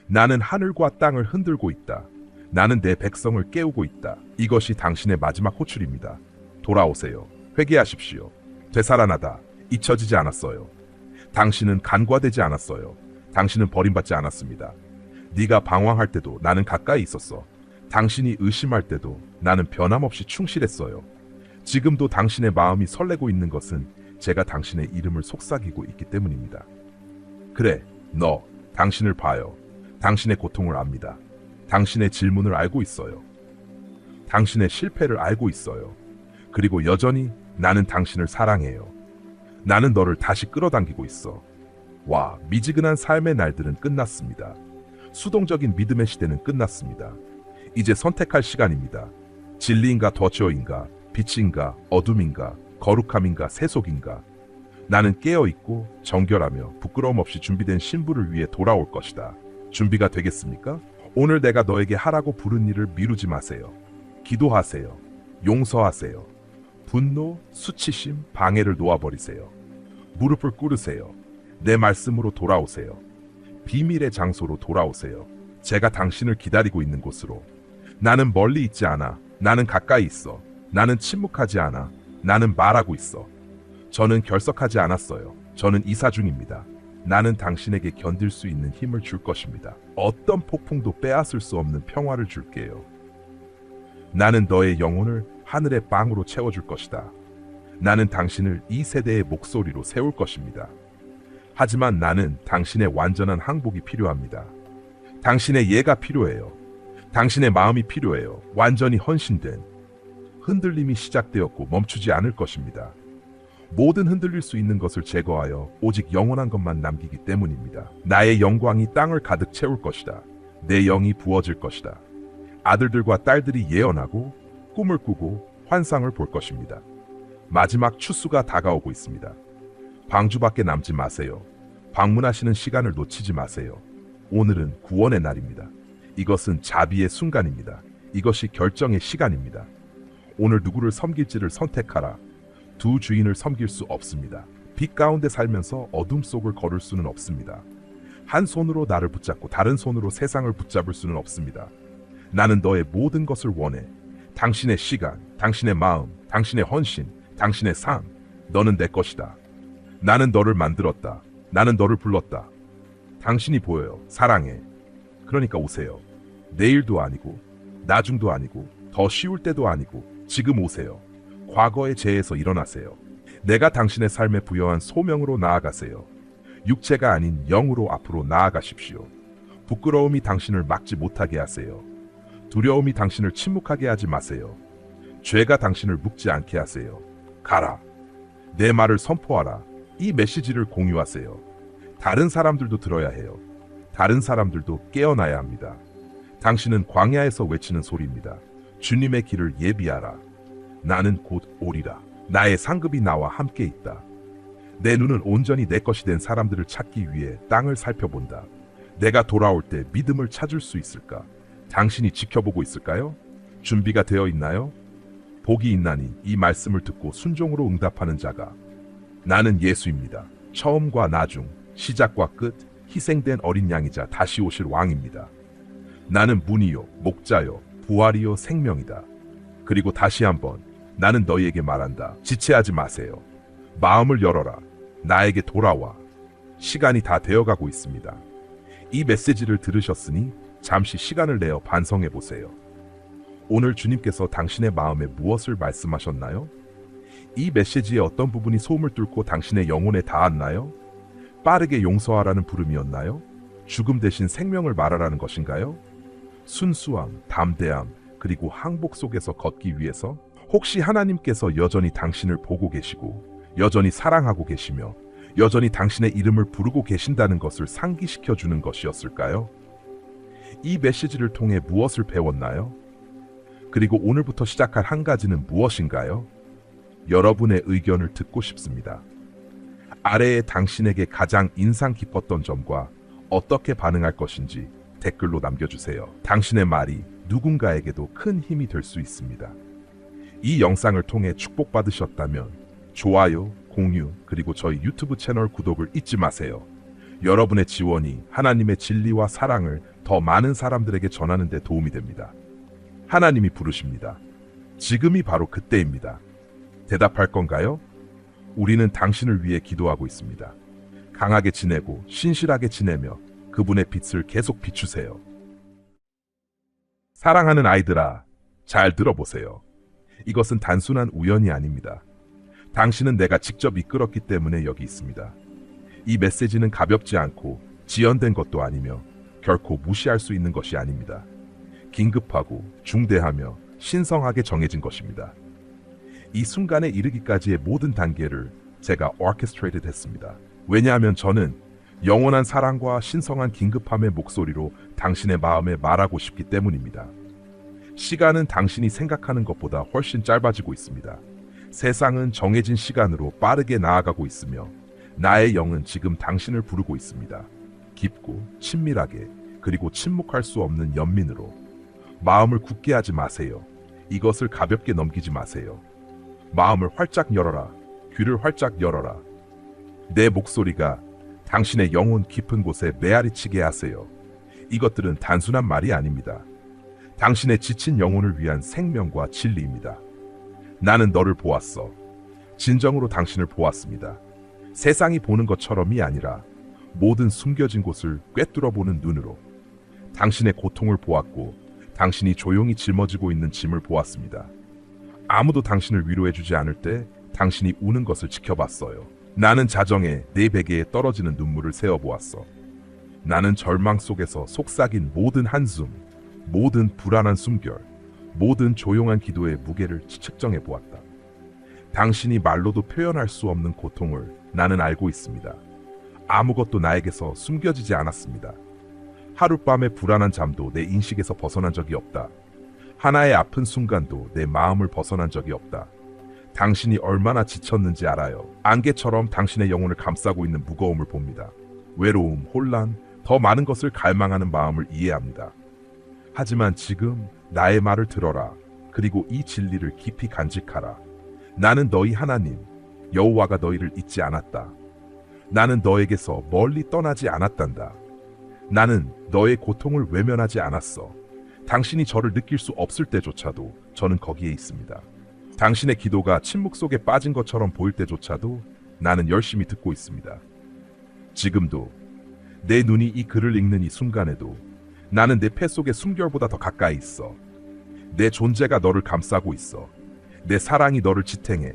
A: 나는 하늘과 땅을 흔들고 있다. 나는 내 백성을 깨우고 있다. 이것이 당신의 마지막 호출입니다. 돌아오세요. 회개하십시오. 되살아나다. 잊혀지지 않았어요. 당신은 간과되지 않았어요. 당신은 버림받지 않았습니다. 네가 방황할 때도 나는 가까이 있었어. 당신이 의심할 때도 나는 변함없이 충실했어요. 지금도 당신의 마음이 설레고 있는 것은 제가 당신의 이름을 속삭이고 있기 때문입니다. 그래, 너, 당신을 봐요. 당신의 고통을 압니다. 당신의 질문을 알고 있어요. 당신의 실패를 알고 있어요. 그리고 여전히 나는 당신을 사랑해요. 나는 너를 다시 끌어당기고 있어. 와, 미지근한 삶의 날들은 끝났습니다. 수동적인 믿음의 시대는 끝났습니다. 이제 선택할 시간입니다. 진리인가 더저인가, 빛인가 어둠인가, 거룩함인가 세속인가. 나는 깨어있고 정결하며 부끄러움 없이 준비된 신부를 위해 돌아올 것이다. 준비가 되겠습니까? 오늘 내가 너에게 하라고 부른 일을 미루지 마세요. 기도하세요. 용서하세요. 분노, 수치심, 방해를 놓아버리세요. 무릎을 꿇으세요. 내 말씀으로 돌아오세요. 비밀의 장소로 돌아오세요. 제가 당신을 기다리고 있는 곳으로. 나는 멀리 있지 않아. 나는 가까이 있어. 나는 침묵하지 않아. 나는 말하고 있어. 저는 결석하지 않았어요. 저는 이사 중입니다. 나는 당신에게 견딜 수 있는 힘을 줄 것입니다. 어떤 폭풍도 빼앗을 수 없는 평화를 줄게요. 나는 너의 영혼을 하늘의 빵으로 채워줄 것이다. 나는 당신을 이 세대의 목소리로 세울 것입니다. 하지만 나는 당신의 완전한 항복이 필요합니다. 당신의 예가 필요해요. 당신의 마음이 필요해요. 완전히 헌신된. 흔들림이 시작되었고 멈추지 않을 것입니다. 모든 흔들릴 수 있는 것을 제거하여 오직 영원한 것만 남기기 때문입니다. 나의 영광이 땅을 가득 채울 것이다. 내 영이 부어질 것이다. 아들들과 딸들이 예언하고 꿈을 꾸고 환상을 볼 것입니다. 마지막 추수가 다가오고 있습니다. 방주밖에 남지 마세요. 방문하시는 시간을 놓치지 마세요. 오늘은 구원의 날입니다. 이것은 자비의 순간입니다. 이것이 결정의 시간입니다. 오늘 누구를 섬길지를 선택하라. 두 주인을 섬길 수 없습니다. 빛 가운데 살면서 어둠 속을 걸을 수는 없습니다. 한 손으로 나를 붙잡고 다른 손으로 세상을 붙잡을 수는 없습니다. 나는 너의 모든 것을 원해. 당신의 시간, 당신의 마음, 당신의 헌신, 당신의 삶. 너는 내 것이다. 나는 너를 만들었다. 나는 너를 불렀다. 당신이 보여요. 사랑해. 그러니까 오세요. 내일도 아니고 나중도 아니고 더 쉬울 때도 아니고 지금 오세요. 과거의 죄에서 일어나세요. 내가 당신의 삶에 부여한 소명으로 나아가세요. 육체가 아닌 영으로 앞으로 나아가십시오. 부끄러움이 당신을 막지 못하게 하세요. 두려움이 당신을 침묵하게 하지 마세요. 죄가 당신을 묶지 않게 하세요. 가라. 내 말을 선포하라. 이 메시지를 공유하세요. 다른 사람들도 들어야 해요. 다른 사람들도 깨어나야 합니다. 당신은 광야에서 외치는 소리입니다. 주님의 길을 예비하라. 나는 곧 오리라. 나의 상급이 나와 함께 있다. 내 눈은 온전히 내 것이 된 사람들을 찾기 위해 땅을 살펴본다. 내가 돌아올 때 믿음을 찾을 수 있을까? 당신이 지켜보고 있을까요? 준비가 되어 있나요? 복이 있나니 이 말씀을 듣고 순종으로 응답하는 자가. 나는 예수입니다. 처음과 나중, 시작과 끝, 희생된 어린 양이자 다시 오실 왕입니다. 나는 문이요, 목자요, 부활이요, 생명이다. 그리고 다시 한번 나는 너희에게 말한다. 지체하지 마세요. 마음을 열어라. 나에게 돌아와. 시간이 다 되어가고 있습니다. 이 메시지를 들으셨으니 잠시 시간을 내어 반성해 보세요. 오늘 주님께서 당신의 마음에 무엇을 말씀하셨나요? 이 메시지의 어떤 부분이 소음을 뚫고 당신의 영혼에 닿았나요? 빠르게 용서하라는 부름이었나요? 죽음 대신 생명을 말하라는 것인가요? 순수함, 담대함, 그리고 항복 속에서 걷기 위해서? 혹시 하나님께서 여전히 당신을 보고 계시고 여전히 사랑하고 계시며 여전히 당신의 이름을 부르고 계신다는 것을 상기시켜 주는 것이었을까요? 이 메시지를 통해 무엇을 배웠나요? 그리고 오늘부터 시작할 한 가지는 무엇인가요? 여러분의 의견을 듣고 싶습니다. 아래에 당신에게 가장 인상 깊었던 점과 어떻게 반응할 것인지 댓글로 남겨주세요. 당신의 말이 누군가에게도 큰 힘이 될 수 있습니다. 이 영상을 통해 축복받으셨다면 좋아요, 공유, 그리고 저희 유튜브 채널 구독을 잊지 마세요. 여러분의 지원이 하나님의 진리와 사랑을 더 많은 사람들에게 전하는 데 도움이 됩니다. 하나님이 부르십니다. 지금이 바로 그때입니다. 대답할 건가요? 우리는 당신을 위해 기도하고 있습니다. 강하게 지내고 신실하게 지내며 그분의 빛을 계속 비추세요. 사랑하는 아이들아, 잘 들어보세요. 이것은 단순한 우연이 아닙니다. 당신은 내가 직접 이끌었기 때문에 여기 있습니다. 이 메시지는 가볍지 않고 지연된 것도 아니며 결코 무시할 수 있는 것이 아닙니다. 긴급하고 중대하며 신성하게 정해진 것입니다. 이 순간에 이르기까지의 모든 단계를 제가 orchestrated 했습니다. 왜냐하면 저는 영원한 사랑과 신성한 긴급함의 목소리로 당신의 마음에 말하고 싶기 때문입니다. 시간은 당신이 생각하는 것보다 훨씬 짧아지고 있습니다. 세상은 정해진 시간으로 빠르게 나아가고 있으며 나의 영은 지금 당신을 부르고 있습니다. 깊고 친밀하게 그리고 침묵할 수 없는 연민으로. 마음을 굳게 하지 마세요. 이것을 가볍게 넘기지 마세요. 마음을 활짝 열어라. 귀를 활짝 열어라. 내 목소리가 당신의 영혼 깊은 곳에 메아리치게 하세요. 이것들은 단순한 말이 아닙니다. 당신의 지친 영혼을 위한 생명과 진리입니다. 나는 너를 보았어. 진정으로 당신을 보았습니다. 세상이 보는 것처럼이 아니라 모든 숨겨진 곳을 꿰뚫어 보는 눈으로. 당신의 고통을 보았고 당신이 조용히 짊어지고 있는 짐을 보았습니다. 아무도 당신을 위로해주지 않을 때 당신이 우는 것을 지켜봤어요. 나는 자정에 내 베개에 떨어지는 눈물을 세어보았어. 나는 절망 속에서 속삭인 모든 한숨, 모든 불안한 숨결, 모든 조용한 기도의 무게를 측정해 보았다. 당신이 말로도 표현할 수 없는 고통을 나는 알고 있습니다. 아무것도 나에게서 숨겨지지 않았습니다. 하룻밤의 불안한 잠도 내 인식에서 벗어난 적이 없다. 하나의 아픈 순간도 내 마음을 벗어난 적이 없다. 당신이 얼마나 지쳤는지 알아요. 안개처럼 당신의 영혼을 감싸고 있는 무거움을 봅니다. 외로움, 혼란, 더 많은 것을 갈망하는 마음을 이해합니다. 하지만 지금 나의 말을 들어라. 그리고 이 진리를 깊이 간직하라. 나는 너희 하나님, 여호와가 너희를 잊지 않았다. 나는 너에게서 멀리 떠나지 않았단다. 나는 너의 고통을 외면하지 않았어. 당신이 저를 느낄 수 없을 때조차도 저는 거기에 있습니다. 당신의 기도가 침묵 속에 빠진 것처럼 보일 때조차도 나는 열심히 듣고 있습니다. 지금도 내 눈이 이 글을 읽는 이 순간에도 나는 내 폐 속의 숨결보다 더 가까이 있어. 내 존재가 너를 감싸고 있어. 내 사랑이 너를 지탱해.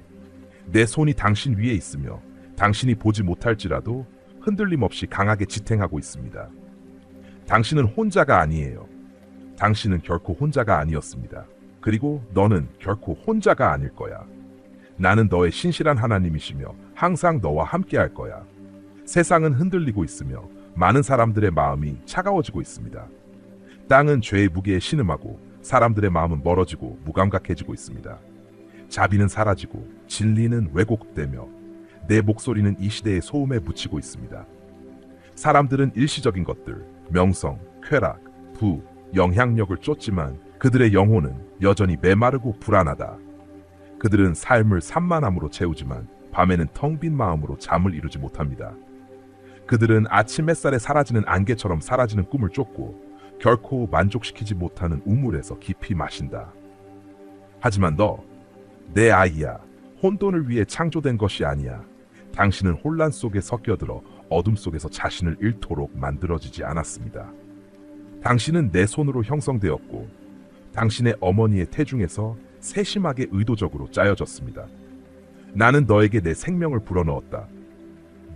A: 내 손이 당신 위에 있으며 당신이 보지 못할지라도 흔들림 없이 강하게 지탱하고 있습니다. 당신은 혼자가 아니에요. 당신은 결코 혼자가 아니었습니다. 그리고 너는 결코 혼자가 아닐 거야. 나는 너의 신실한 하나님이시며 항상 너와 함께 할 거야. 세상은 흔들리고 있으며 많은 사람들의 마음이 차가워지고 있습니다. 땅은 죄의 무게에 신음하고 사람들의 마음은 멀어지고 무감각해지고 있습니다. 자비는 사라지고 진리는 왜곡되며 내 목소리는 이 시대의 소음에 묻히고 있습니다. 사람들은 일시적인 것들, 명성, 쾌락, 부, 영향력을 쫓지만 그들의 영혼은 여전히 메마르고 불안하다. 그들은 삶을 산만함으로 채우지만 밤에는 텅 빈 마음으로 잠을 이루지 못합니다. 그들은 아침 햇살에 사라지는 안개처럼 사라지는 꿈을 쫓고 결코 만족시키지 못하는 우물에서 깊이 마신다. 하지만 너, 내 아이야, 혼돈을 위해 창조된 것이 아니야. 당신은 혼란 속에 섞여들어 어둠 속에서 자신을 잃도록 만들어지지 않았습니다. 당신은 내 손으로 형성되었고 당신의 어머니의 태중에서 세심하게 의도적으로 짜여졌습니다. 나는 너에게 내 생명을 불어넣었다.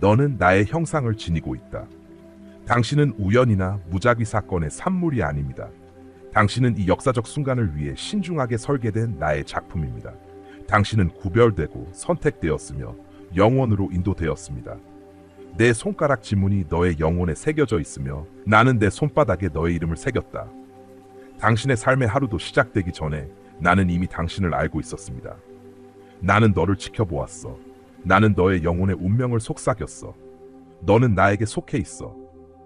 A: 너는 나의 형상을 지니고 있다. 당신은 우연이나 무작위 사건의 산물이 아닙니다. 당신은 이 역사적 순간을 위해 신중하게 설계된 나의 작품입니다. 당신은 구별되고 선택되었으며 영원으로 인도되었습니다. 내 손가락 지문이 너의 영혼에 새겨져 있으며 나는 내 손바닥에 너의 이름을 새겼다. 당신의 삶의 하루도 시작되기 전에 나는 이미 당신을 알고 있었습니다. 나는 너를 지켜보았어. 나는 너의 영혼의 운명을 속삭였어. 너는 나에게 속해 있어.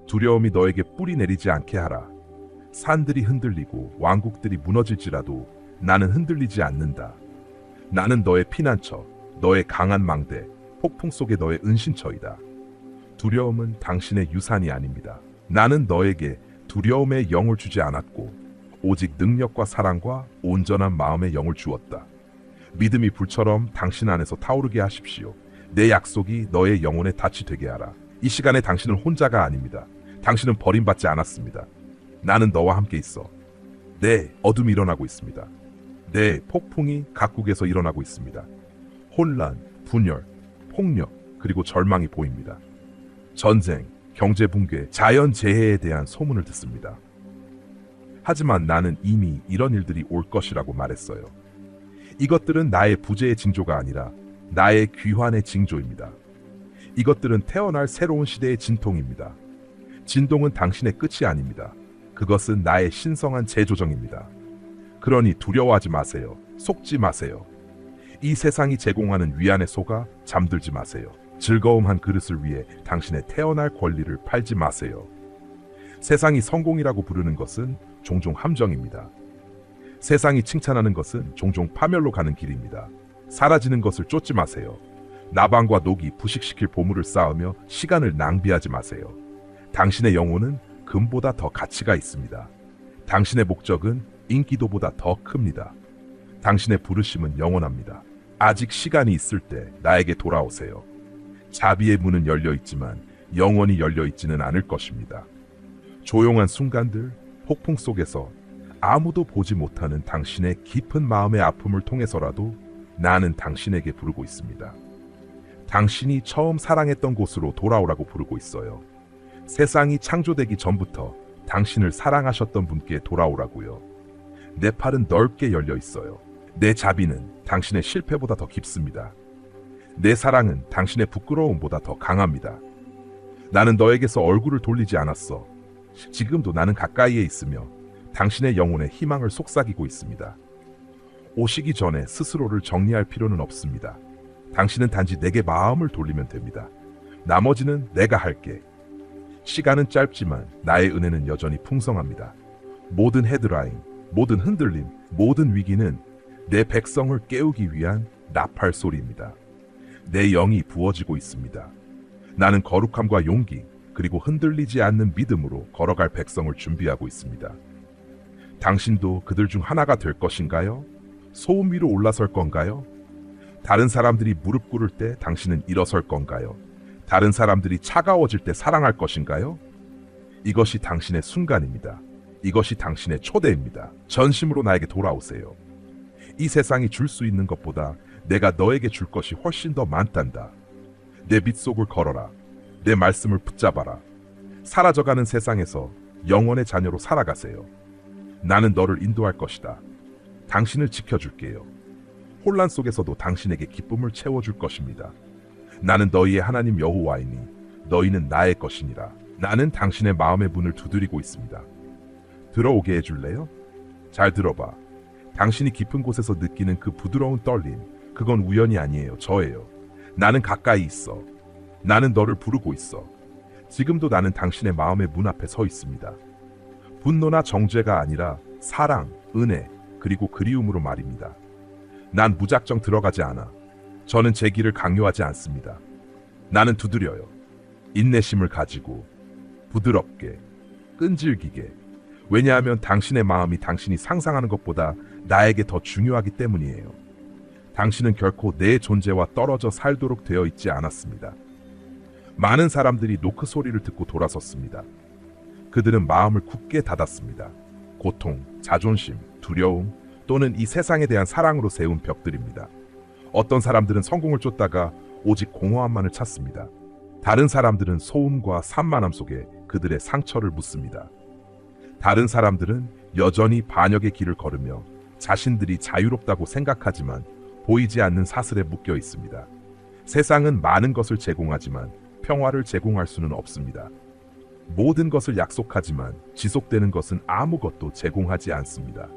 A: 두려움이 너에게 뿌리 내리지 않게 하라. 산들이 흔들리고 왕국들이 무너질지라도 나는 흔들리지 않는다. 나는 너의 피난처, 너의 강한 망대, 폭풍 속의 너의 은신처이다. 두려움은 당신의 유산이 아닙니다. 나는 너에게 두려움의 영을 주지 않았고 오직 능력과 사랑과 온전한 마음의 영을 주었다. 믿음이 불처럼 당신 안에서 타오르게 하십시오. 내 약속이 너의 영혼에 닻이 되게 하라. 이 시간에 당신은 혼자가 아닙니다. 당신은 버림받지 않았습니다. 나는 너와 함께 있어. 네, 어둠이 일어나고 있습니다. 네, 폭풍이 각국에서 일어나고 있습니다. 혼란, 분열, 폭력, 그리고 절망이 보입니다. 전쟁, 경제 붕괴, 자연 재해에 대한 소문을 듣습니다. 하지만 나는 이미 이런 일들이 올 것이라고 말했어요. 이것들은 나의 부재의 징조가 아니라 나의 귀환의 징조입니다. 이것들은 태어날 새로운 시대의 진통입니다. 진동은 당신의 끝이 아닙니다. 그것은 나의 신성한 재조정입니다. 그러니 두려워하지 마세요. 속지 마세요. 이 세상이 제공하는 위안에 속아 잠들지 마세요. 즐거움 한 그릇을 위해 당신의 태어날 권리를 팔지 마세요. 세상이 성공이라고 부르는 것은 종종 함정입니다. 세상이 칭찬하는 것은 종종 파멸로 가는 길입니다. 사라지는 것을 쫓지 마세요. 나방과 녹이 부식시킬 보물을 쌓으며 시간을 낭비하지 마세요. 당신의 영혼은 금보다 더 가치가 있습니다. 당신의 목적은 인기도보다 더 큽니다. 당신의 부르심은 영원합니다. 아직 시간이 있을 때 나에게 돌아오세요. 자비의 문은 열려 있지만 영원히 열려 있지는 않을 것입니다. 조용한 순간들, 폭풍 속에서 아무도 보지 못하는 당신의 깊은 마음의 아픔을 통해서라도 나는 당신에게 부르고 있습니다. 당신이 처음 사랑했던 곳으로 돌아오라고 부르고 있어요. 세상이 창조되기 전부터 당신을 사랑하셨던 분께 돌아오라고요. 내 팔은 넓게 열려 있어요. 내 자비는 당신의 실패보다 더 깊습니다. 내 사랑은 당신의 부끄러움보다 더 강합니다. 나는 너에게서 얼굴을 돌리지 않았어. 지금도 나는 가까이에 있으며 당신의 영혼에 희망을 속삭이고 있습니다. 오시기 전에 스스로를 정리할 필요는 없습니다. 당신은 단지 내게 마음을 돌리면 됩니다. 나머지는 내가 할게. 시간은 짧지만 나의 은혜는 여전히 풍성합니다. 모든 헤드라인, 모든 흔들림, 모든 위기는 내 백성을 깨우기 위한 나팔 소리입니다. 내 영이 부어지고 있습니다. 나는 거룩함과 용기, 그리고 흔들리지 않는 믿음으로 걸어갈 백성을 준비하고 있습니다. 당신도 그들 중 하나가 될 것인가요? 소음 위로 올라설 건가요? 다른 사람들이 무릎 꿇을 때 당신은 일어설 건가요? 다른 사람들이 차가워질 때 사랑할 것인가요? 이것이 당신의 순간입니다. 이것이 당신의 초대입니다. 전심으로 나에게 돌아오세요. 이 세상이 줄 수 있는 것보다 내가 너에게 줄 것이 훨씬 더 많단다. 내 빗속을 걸어라. 내 말씀을 붙잡아라. 사라져가는 세상에서 영원의 자녀로 살아가세요. 나는 너를 인도할 것이다. 당신을 지켜줄게요. 혼란 속에서도 당신에게 기쁨을 채워줄 것입니다. 나는 너희의 하나님 여호와이니 너희는 나의 것이니라. 나는 당신의 마음의 문을 두드리고 있습니다. 들어오게 해줄래요? 잘 들어봐. 당신이 깊은 곳에서 느끼는 그 부드러운 떨림, 그건 우연이 아니에요. 저예요. 나는 가까이 있어. 나는 너를 부르고 있어. 지금도 나는 당신의 마음의 문 앞에 서 있습니다. 분노나 정죄가 아니라 사랑, 은혜, 그리고 그리움으로 말입니다. 난 무작정 들어가지 않아. 저는 제 길을 강요하지 않습니다. 나는 두드려요. 인내심을 가지고 부드럽게, 끈질기게. 왜냐하면 당신의 마음이 당신이 상상하는 것보다 나에게 더 중요하기 때문이에요. 당신은 결코 내 존재와 떨어져 살도록 되어 있지 않았습니다. 많은 사람들이 노크 소리를 듣고 돌아섰습니다. 그들은 마음을 굳게 닫았습니다. 고통, 자존심, 두려움 또는 이 세상에 대한 사랑으로 세운 벽들입니다. 어떤 사람들은 성공을 쫓다가 오직 공허함만을 찾습니다. 다른 사람들은 소음과 산만함 속에 그들의 상처를 묻습니다. 다른 사람들은 여전히 반역의 길을 걸으며 자신들이 자유롭다고 생각하지만 보이지 않는 사슬에 묶여 있습니다. 세상은 많은 것을 제공하지만 평화를 제공할 수는 없습니다. 모든 것을 약속하지만 지속되는 것은 아무것도 제공하지 않습니다.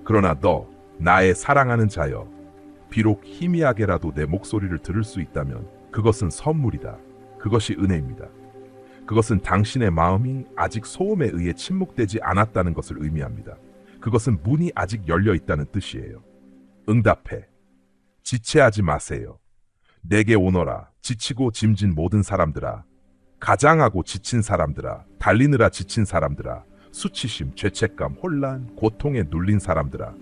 A: 그러나 너, 나의 사랑하는 자여, 비록 희미하게라도 내 목소리를 들을 수 있다면 그것은 선물이다. 그것이 은혜입니다. 그것은 당신의 마음이 아직 소음에 의해 침묵되지 않았다는 것을 의미합니다. 그것은 문이 아직 열려 있다는 뜻이에요. 응답해. 지체하지 마세요. 내게 오너라. 지치고 짐진 모든 사람들아. 가장하고 지친 사람들아. 달리느라 지친 사람들아. 수치심, 죄책감, 혼란, 고통에 눌린 사람들아.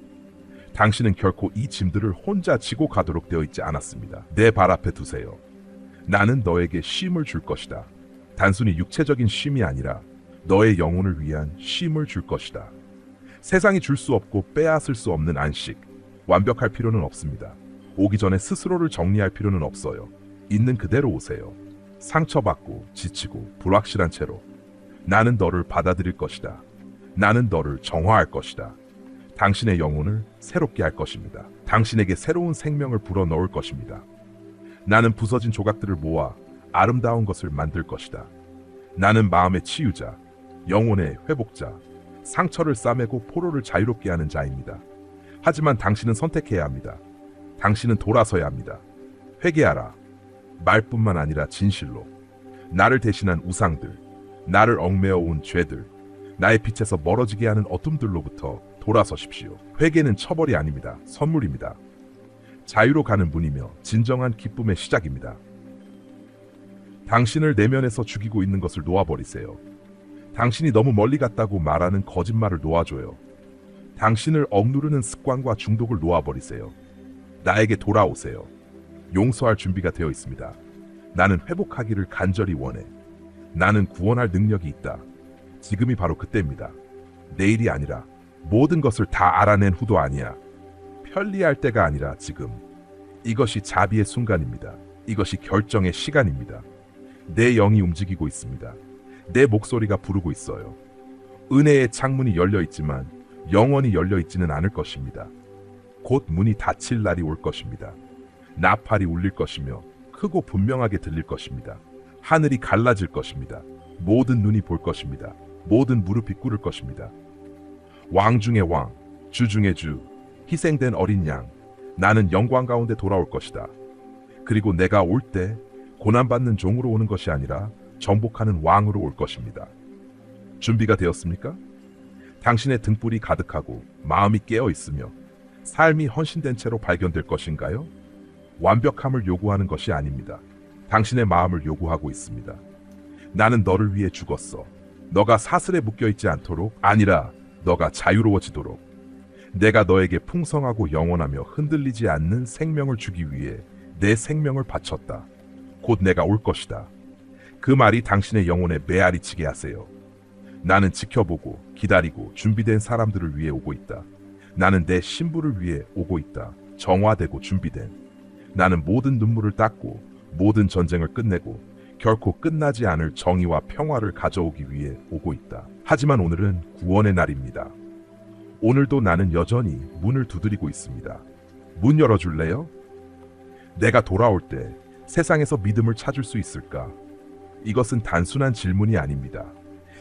A: 당신은 결코 이 짐들을 혼자 지고 가도록 되어 있지 않았습니다. 내 발 앞에 두세요. 나는 너에게 쉼을 줄 것이다. 단순히 육체적인 쉼이 아니라 너의 영혼을 위한 쉼을 줄 것이다. 세상이 줄 수 없고 빼앗을 수 없는 안식. 완벽할 필요는 없습니다. 오기 전에 스스로를 정리할 필요는 없어요. 있는 그대로 오세요. 상처받고 지치고 불확실한 채로 나는 너를 받아들일 것이다. 나는 너를 정화할 것이다. 당신의 영혼을 새롭게 할 것입니다. 당신에게 새로운 생명을 불어넣을 것입니다. 나는 부서진 조각들을 모아 아름다운 것을 만들 것이다. 나는 마음의 치유자, 영혼의 회복자, 상처를 싸매고 포로를 자유롭게 하는 자입니다. 하지만 당신은 선택해야 합니다. 당신은 돌아서야 합니다. 회개하라. 말뿐만 아니라 진실로. 나를 대신한 우상들, 나를 얽매어 온 죄들, 나의 빛에서 멀어지게 하는 어둠들로부터 돌아서십시오. 회개는 처벌이 아닙니다. 선물입니다. 자유로 가는 문이며 진정한 기쁨의 시작입니다. 당신을 내면에서 죽이고 있는 것을 놓아버리세요. 당신이 너무 멀리 갔다고 말하는 거짓말을 놓아줘요. 당신을 억누르는 습관과 중독을 놓아버리세요. 나에게 돌아오세요. 용서할 준비가 되어 있습니다. 나는 회복하기를 간절히 원해. 나는 구원할 능력이 있다. 지금이 바로 그때입니다. 내일이 아니라 모든 것을 다 알아낸 후도 아니야. 편리할 때가 아니라 지금. 이것이 자비의 순간입니다. 이것이 결정의 시간입니다. 내 영이 움직이고 있습니다. 내 목소리가 부르고 있어요. 은혜의 창문이 열려 있지만 영원히 열려 있지는 않을 것입니다. 곧 문이 닫힐 날이 올 것입니다. 나팔이 울릴 것이며 크고 분명하게 들릴 것입니다. 하늘이 갈라질 것입니다. 모든 눈이 볼 것입니다. 모든 무릎이 꿇을 것입니다. 왕 중의 왕, 주 중의 주, 희생된 어린 양, 나는 영광 가운데 돌아올 것이다. 그리고 내가 올 때 고난받는 종으로 오는 것이 아니라 정복하는 왕으로 올 것입니다. 준비가 되었습니까? 당신의 등불이 가득하고 마음이 깨어 있으며 삶이 헌신된 채로 발견될 것인가요? 완벽함을 요구하는 것이 아닙니다. 당신의 마음을 요구하고 있습니다. 나는 너를 위해 죽었어. 너가 사슬에 묶여있지 않도록, 아니라 너가 자유로워지도록. 내가 너에게 풍성하고 영원하며 흔들리지 않는 생명을 주기 위해 내 생명을 바쳤다. 곧 내가 올 것이다. 그 말이 당신의 영혼에 메아리 치게 하세요. 나는 지켜보고 기다리고 준비된 사람들을 위해 오고 있다. 나는 내 신부를 위해 오고 있다. 정화되고 준비된. 나는 모든 눈물을 닦고 모든 전쟁을 끝내고 결코 끝나지 않을 정의와 평화를 가져오기 위해 오고 있다. 하지만 오늘은 구원의 날입니다. 오늘도 나는 여전히 문을 두드리고 있습니다. 문 열어줄래요? 내가 돌아올 때 세상에서 믿음을 찾을 수 있을까? 이것은 단순한 질문이 아닙니다.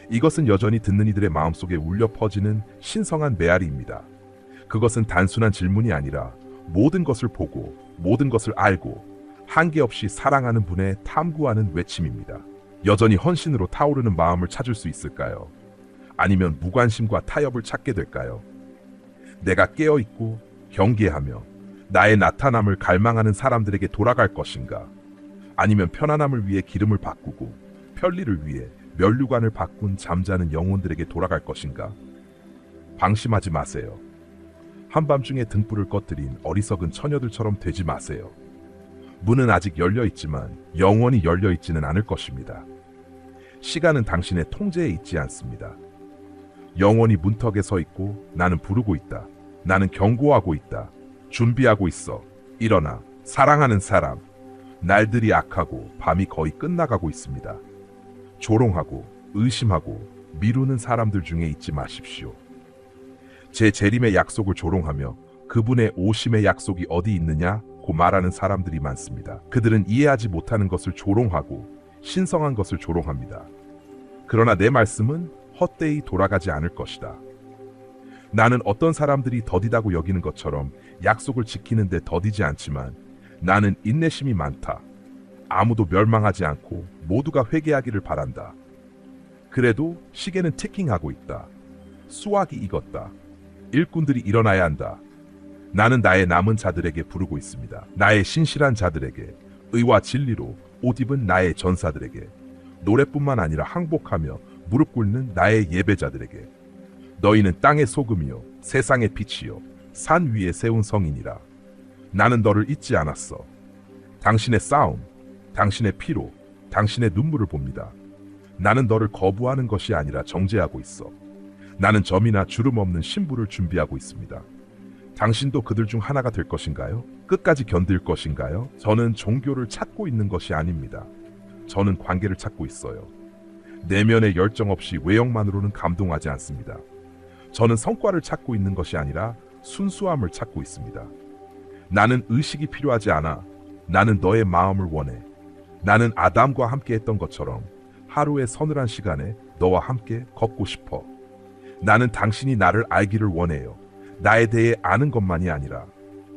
A: 이것은 여전히 듣는 이들의 마음속에 울려 퍼지는 신성한 메아리입니다. 그것은 단순한 질문이 아니라 모든 것을 보고 모든 것을 알고 한계 없이 사랑하는 분의 탐구하는 외침입니다. 여전히 헌신으로 타오르는 마음을 찾을 수 있을까요? 아니면 무관심과 타협을 찾게 될까요? 내가 깨어있고 경계하며 나의 나타남을 갈망하는 사람들에게 돌아갈 것인가? 아니면 편안함을 위해 기름을 바꾸고 편리를 위해 면류관을 바꾼 잠자는 영혼들에게 돌아갈 것인가? 방심하지 마세요. 한밤중에 등불을 꺼뜨린 어리석은 처녀들처럼 되지 마세요. 문은 아직 열려 있지만 영원히 열려 있지는 않을 것입니다. 시간은 당신의 통제에 있지 않습니다. 영원히 문턱에 서 있고 나는 부르고 있다. 나는 경고하고 있다. 준비하고 있어. 일어나. 사랑하는 사람. 날들이 악하고 밤이 거의 끝나가고 있습니다. 조롱하고 의심하고 미루는 사람들 중에 있지 마십시오. 제 재림의 약속을 조롱하며 그분의 오심의 약속이 어디 있느냐고 말하는 사람들이 많습니다. 그들은 이해하지 못하는 것을 조롱하고 신성한 것을 조롱합니다. 그러나 내 말씀은 헛되이 돌아가지 않을 것이다. 나는 어떤 사람들이 더디다고 여기는 것처럼 약속을 지키는데 더디지 않지만 나는 인내심이 많다. 아무도 멸망하지 않고 모두가 회개하기를 바란다. 그래도 시계는 티킹하고 있다. 수확이 익었다. 일꾼들이 일어나야 한다. 나는 나의 남은 자들에게 부르고 있습니다. 나의 신실한 자들에게, 의와 진리로 옷 입은 나의 전사들에게, 노래뿐만 아니라 항복하며 무릎 꿇는 나의 예배자들에게, 너희는 땅의 소금이요 세상의 빛이요 산 위에 세운 성이니라. 나는 너를 잊지 않았어. 당신의 싸움, 당신의 피로, 당신의 눈물을 봅니다. 나는 너를 거부하는 것이 아니라 정죄하고 있어. 나는 점이나 주름 없는 신부를 준비하고 있습니다. 당신도 그들 중 하나가 될 것인가요? 끝까지 견딜 것인가요? 저는 종교를 찾고 있는 것이 아닙니다. 저는 관계를 찾고 있어요. 내면의 열정 없이 외형만으로는 감동하지 않습니다. 저는 성과를 찾고 있는 것이 아니라 순수함을 찾고 있습니다. 나는 의식이 필요하지 않아. 나는 너의 마음을 원해. 나는 아담과 함께 했던 것처럼 하루의 서늘한 시간에 너와 함께 걷고 싶어. 나는 당신이 나를 알기를 원해요. 나에 대해 아는 것만이 아니라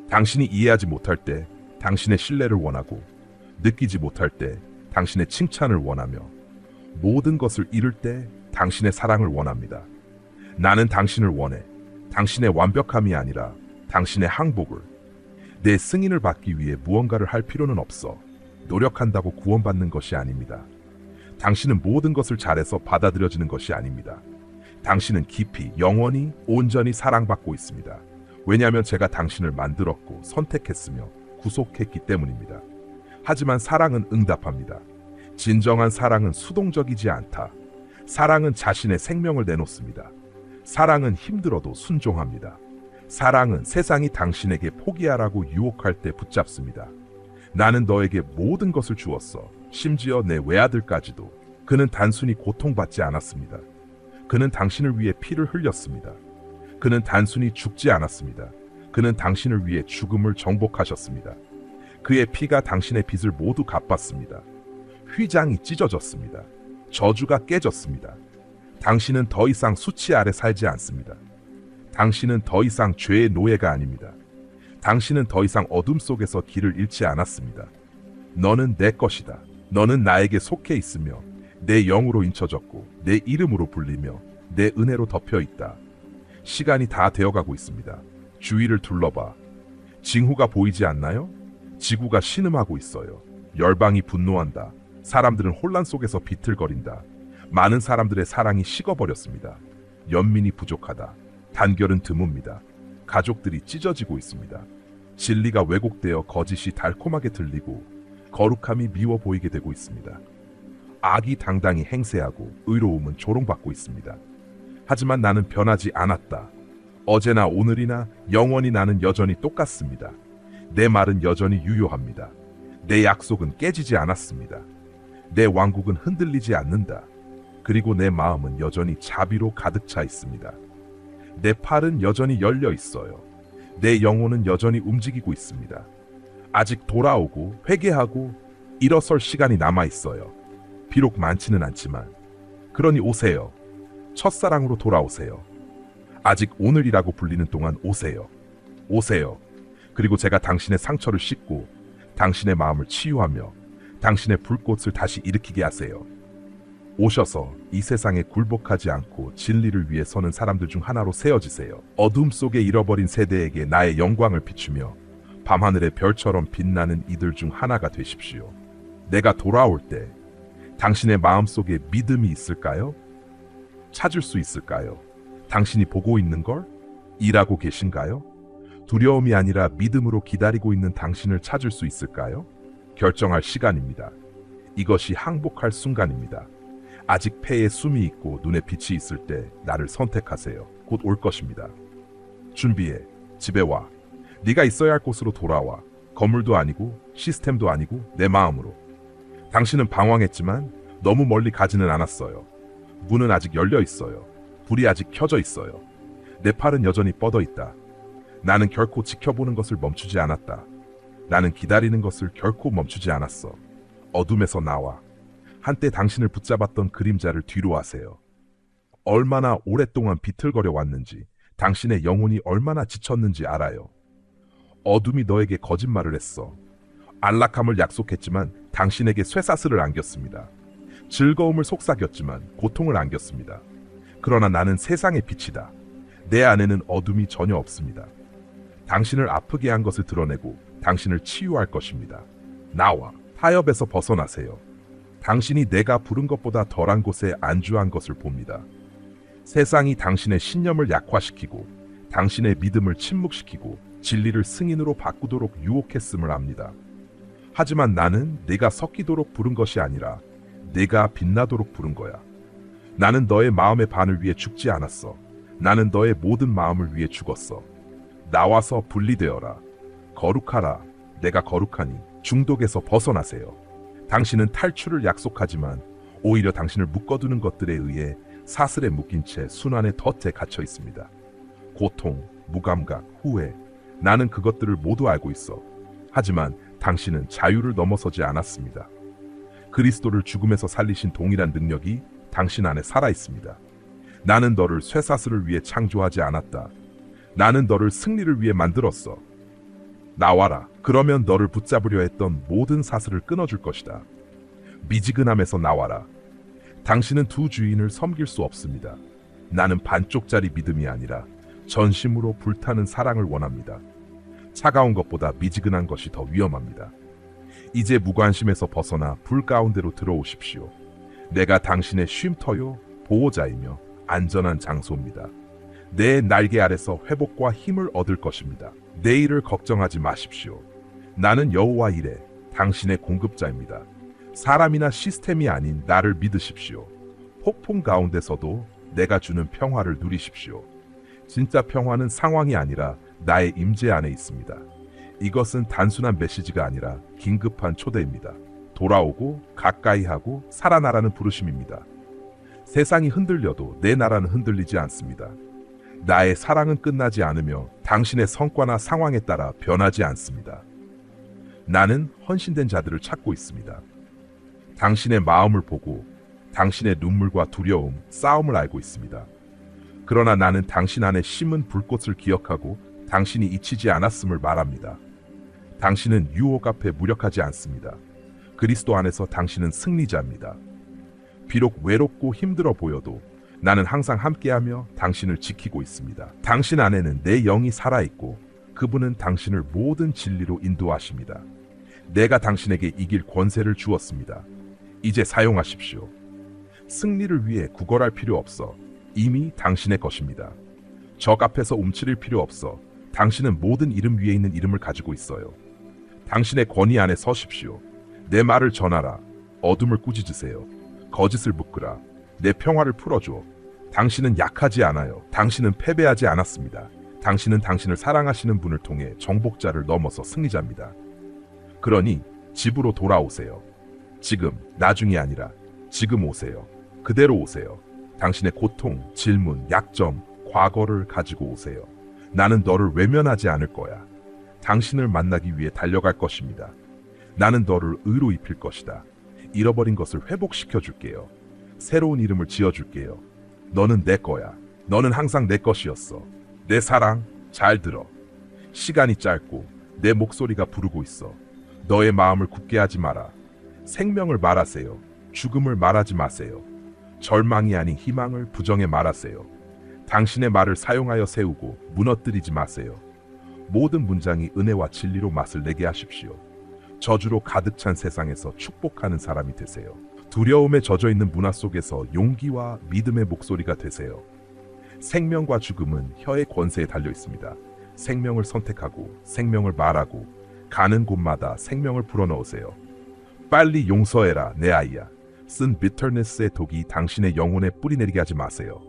A: 당신이 이해하지 못할 때 당신의 신뢰를 원하고 느끼지 못할 때 당신의 칭찬을 원하며 모든 것을 잃을 때 당신의 사랑을 원합니다. 나는 당신을 원해. 당신의 완벽함이 아니라 당신의 항복을. 내 승인을 받기 위해 무언가를 할 필요는 없어. 노력한다고 구원받는 것이 아닙니다. 당신은 모든 것을 잘해서 받아들여지는 것이 아닙니다. 당신은 깊이, 영원히, 온전히 사랑받고 있습니다. 왜냐하면 제가 당신을 만들었고 선택했으며 구속했기 때문입니다. 하지만 사랑은 응답합니다. 진정한 사랑은 수동적이지 않다. 사랑은 자신의 생명을 내놓습니다. 사랑은 힘들어도 순종합니다. 사랑은 세상이 당신에게 포기하라고 유혹할 때 붙잡습니다. 나는 너에게 모든 것을 주었어. 심지어 내 외아들까지도. 그는 단순히 고통받지 않았습니다. 그는 당신을 위해 피를 흘렸습니다. 그는 단순히 죽지 않았습니다. 그는 당신을 위해 죽음을 정복하셨습니다. 그의 피가 당신의 빚을 모두 갚았습니다. 휘장이 찢어졌습니다. 저주가 깨졌습니다. 당신은 더 이상 수치 아래 살지 않습니다. 당신은 더 이상 죄의 노예가 아닙니다. 당신은 더 이상 어둠 속에서 길을 잃지 않았습니다. 너는 내 것이다. 너는 나에게 속해 있으며 내 영으로 인쳐졌고 내 이름으로 불리며 내 은혜로 덮여 있다. 시간이 다 되어가고 있습니다. 주위를 둘러봐. 징후가 보이지 않나요? 지구가 신음하고 있어요. 열방이 분노한다. 사람들은 혼란 속에서 비틀거린다. 많은 사람들의 사랑이 식어버렸습니다. 연민이 부족하다. 단결은 드뭅니다. 가족들이 찢어지고 있습니다. 진리가 왜곡되어 거짓이 달콤하게 들리고 거룩함이 미워 보이게 되고 있습니다. 악이 당당히 행세하고 의로움은 조롱받고 있습니다. 하지만 나는 변하지 않았다. 어제나 오늘이나 영원히 나는 여전히 똑같습니다. 내 말은 여전히 유효합니다. 내 약속은 깨지지 않았습니다. 내 왕국은 흔들리지 않는다. 그리고 내 마음은 여전히 자비로 가득 차 있습니다. 내 팔은 여전히 열려 있어요. 내 영혼은 여전히 움직이고 있습니다. 아직 돌아오고 회개하고 일어설 시간이 남아 있어요. 비록 많지는 않지만. 그러니 오세요. 첫사랑으로 돌아오세요. 아직 오늘이라고 불리는 동안 오세요. 오세요. 그리고 제가 당신의 상처를 씻고 당신의 마음을 치유하며 당신의 불꽃을 다시 일으키게 하세요. 오셔서 이 세상에 굴복하지 않고 진리를 위해 서는 사람들 중 하나로 세워지세요. 어둠 속에 잃어버린 세대에게 나의 영광을 비추며 밤하늘의 별처럼 빛나는 이들 중 하나가 되십시오. 내가 돌아올 때 당신의 마음속에 믿음이 있을까요? 찾을 수 있을까요? 당신이 보고 있는 걸? 일하고 계신가요? 두려움이 아니라 믿음으로 기다리고 있는 당신을 찾을 수 있을까요? 결정할 시간입니다. 이것이 항복할 순간입니다. 아직 폐에 숨이 있고 눈에 빛이 있을 때 나를 선택하세요. 곧 올 것입니다. 준비해. 집에 와. 네가 있어야 할 곳으로 돌아와. 건물도 아니고 시스템도 아니고 내 마음으로. 당신은 방황했지만 너무 멀리 가지는 않았어요. 문은 아직 열려 있어요. 불이 아직 켜져 있어요. 내 팔은 여전히 뻗어 있다. 나는 결코 지켜보는 것을 멈추지 않았다. 나는 기다리는 것을 결코 멈추지 않았어. 어둠에서 나와. 한때 당신을 붙잡았던 그림자를 뒤로 하세요. 얼마나 오랫동안 비틀거려 왔는지, 당신의 영혼이 얼마나 지쳤는지 알아요. 어둠이 너에게 거짓말을 했어. 안락함을 약속했지만 당신에게 쇠사슬을 안겼습니다. 즐거움을 속삭였지만 고통을 안겼습니다. 그러나 나는 세상의 빛이다. 내 안에는 어둠이 전혀 없습니다. 당신을 아프게 한 것을 드러내고 당신을 치유할 것입니다. 나와 타협에서 벗어나세요. 당신이 내가 부른 것보다 덜한 곳에 안주한 것을 봅니다. 세상이 당신의 신념을 약화시키고 당신의 믿음을 침묵시키고 진리를 승인으로 바꾸도록 유혹했음을 압니다. 하지만 나는 네가 섞이도록 부른 것이 아니라 네가 빛나도록 부른 거야. 나는 너의 마음의 반을 위해 죽지 않았어. 나는 너의 모든 마음을 위해 죽었어. 나와서 분리되어라. 거룩하라. 내가 거룩하니. 중독에서 벗어나세요. 당신은 탈출을 약속하지만 오히려 당신을 묶어두는 것들에 의해 사슬에 묶인 채 순환의 덫에 갇혀 있습니다. 고통, 무감각, 후회. 나는 그것들을 모두 알고 있어. 하지만 당신은 자유를 넘어서지 않았습니다. 그리스도를 죽음에서 살리신 동일한 능력이 당신 안에 살아 있습니다. 나는 너를 쇠사슬을 위해 창조하지 않았다. 나는 너를 승리를 위해 만들었어. 나와라. 그러면 너를 붙잡으려 했던 모든 사슬을 끊어줄 것이다. 미지근함에서 나와라. 당신은 두 주인을 섬길 수 없습니다. 나는 반쪽짜리 믿음이 아니라 전심으로 불타는 사랑을 원합니다. 차가운 것보다 미지근한 것이 더 위험합니다. 이제 무관심에서 벗어나 불 가운데로 들어오십시오. 내가 당신의 쉼터요, 보호자이며 안전한 장소입니다. 내 날개 아래서 회복과 힘을 얻을 것입니다. 내일을 걱정하지 마십시오. 나는 여호와 이레, 당신의 공급자입니다. 사람이나 시스템이 아닌 나를 믿으십시오. 폭풍 가운데서도 내가 주는 평화를 누리십시오. 진짜 평화는 상황이 아니라 나의 임재 안에 있습니다. 이것은 단순한 메시지가 아니라 긴급한 초대입니다. 돌아오고 가까이 하고 살아나라는 부르심입니다. 세상이 흔들려도 내 나라는 흔들리지 않습니다. 나의 사랑은 끝나지 않으며 당신의 성과나 상황에 따라 변하지 않습니다. 나는 헌신된 자들을 찾고 있습니다. 당신의 마음을 보고 당신의 눈물과 두려움, 싸움을 알고 있습니다. 그러나 나는 당신 안에 심은 불꽃을 기억하고 당신이 잊히지 않았음을 말합니다. 당신은 유혹 앞에 무력하지 않습니다. 그리스도 안에서 당신은 승리자입니다. 비록 외롭고 힘들어 보여도 나는 항상 함께하며 당신을 지키고 있습니다. 당신 안에는 내 영이 살아있고 그분은 당신을 모든 진리로 인도하십니다. 내가 당신에게 이길 권세를 주었습니다. 이제 사용하십시오. 승리를 위해 구걸할 필요 없어. 이미 당신의 것입니다. 적 앞에서 움츠릴 필요 없어. 당신은 모든 이름 위에 있는 이름을 가지고 있어요. 당신의 권위 안에 서십시오. 내 말을 전하라. 어둠을 꾸짖으세요. 거짓을 묶으라. 내 평화를 풀어줘. 당신은 약하지 않아요. 당신은 패배하지 않았습니다. 당신은 당신을 사랑하시는 분을 통해 정복자를 넘어서 승리자입니다. 그러니 집으로 돌아오세요. 지금, 나중이 아니라 지금 오세요. 그대로 오세요. 당신의 고통, 질문, 약점, 과거를 가지고 오세요. 나는 너를 외면하지 않을 거야. 당신을 만나기 위해 달려갈 것입니다. 나는 너를 의로 입힐 것이다. 잃어버린 것을 회복시켜 줄게요. 새로운 이름을 지어줄게요. 너는 내 거야. 너는 항상 내 것이었어. 내 사랑, 잘 들어. 시간이 짧고 내 목소리가 부르고 있어. 너의 마음을 굳게 하지 마라. 생명을 말하세요. 죽음을 말하지 마세요. 절망이 아닌 희망을 부정해 말하세요. 당신의 말을 사용하여 세우고 무너뜨리지 마세요. 모든 문장이 은혜와 진리로 맛을 내게 하십시오. 저주로 가득 찬 세상에서 축복하는 사람이 되세요. 두려움에 젖어있는 문화 속에서 용기와 믿음의 목소리가 되세요. 생명과 죽음은 혀의 권세에 달려 있습니다. 생명을 선택하고 생명을 말하고 가는 곳마다 생명을 불어넣으세요. 빨리 용서해라, 내 아이야. 쓴 bitterness의 독이 당신의 영혼에 뿌리내리게 하지 마세요.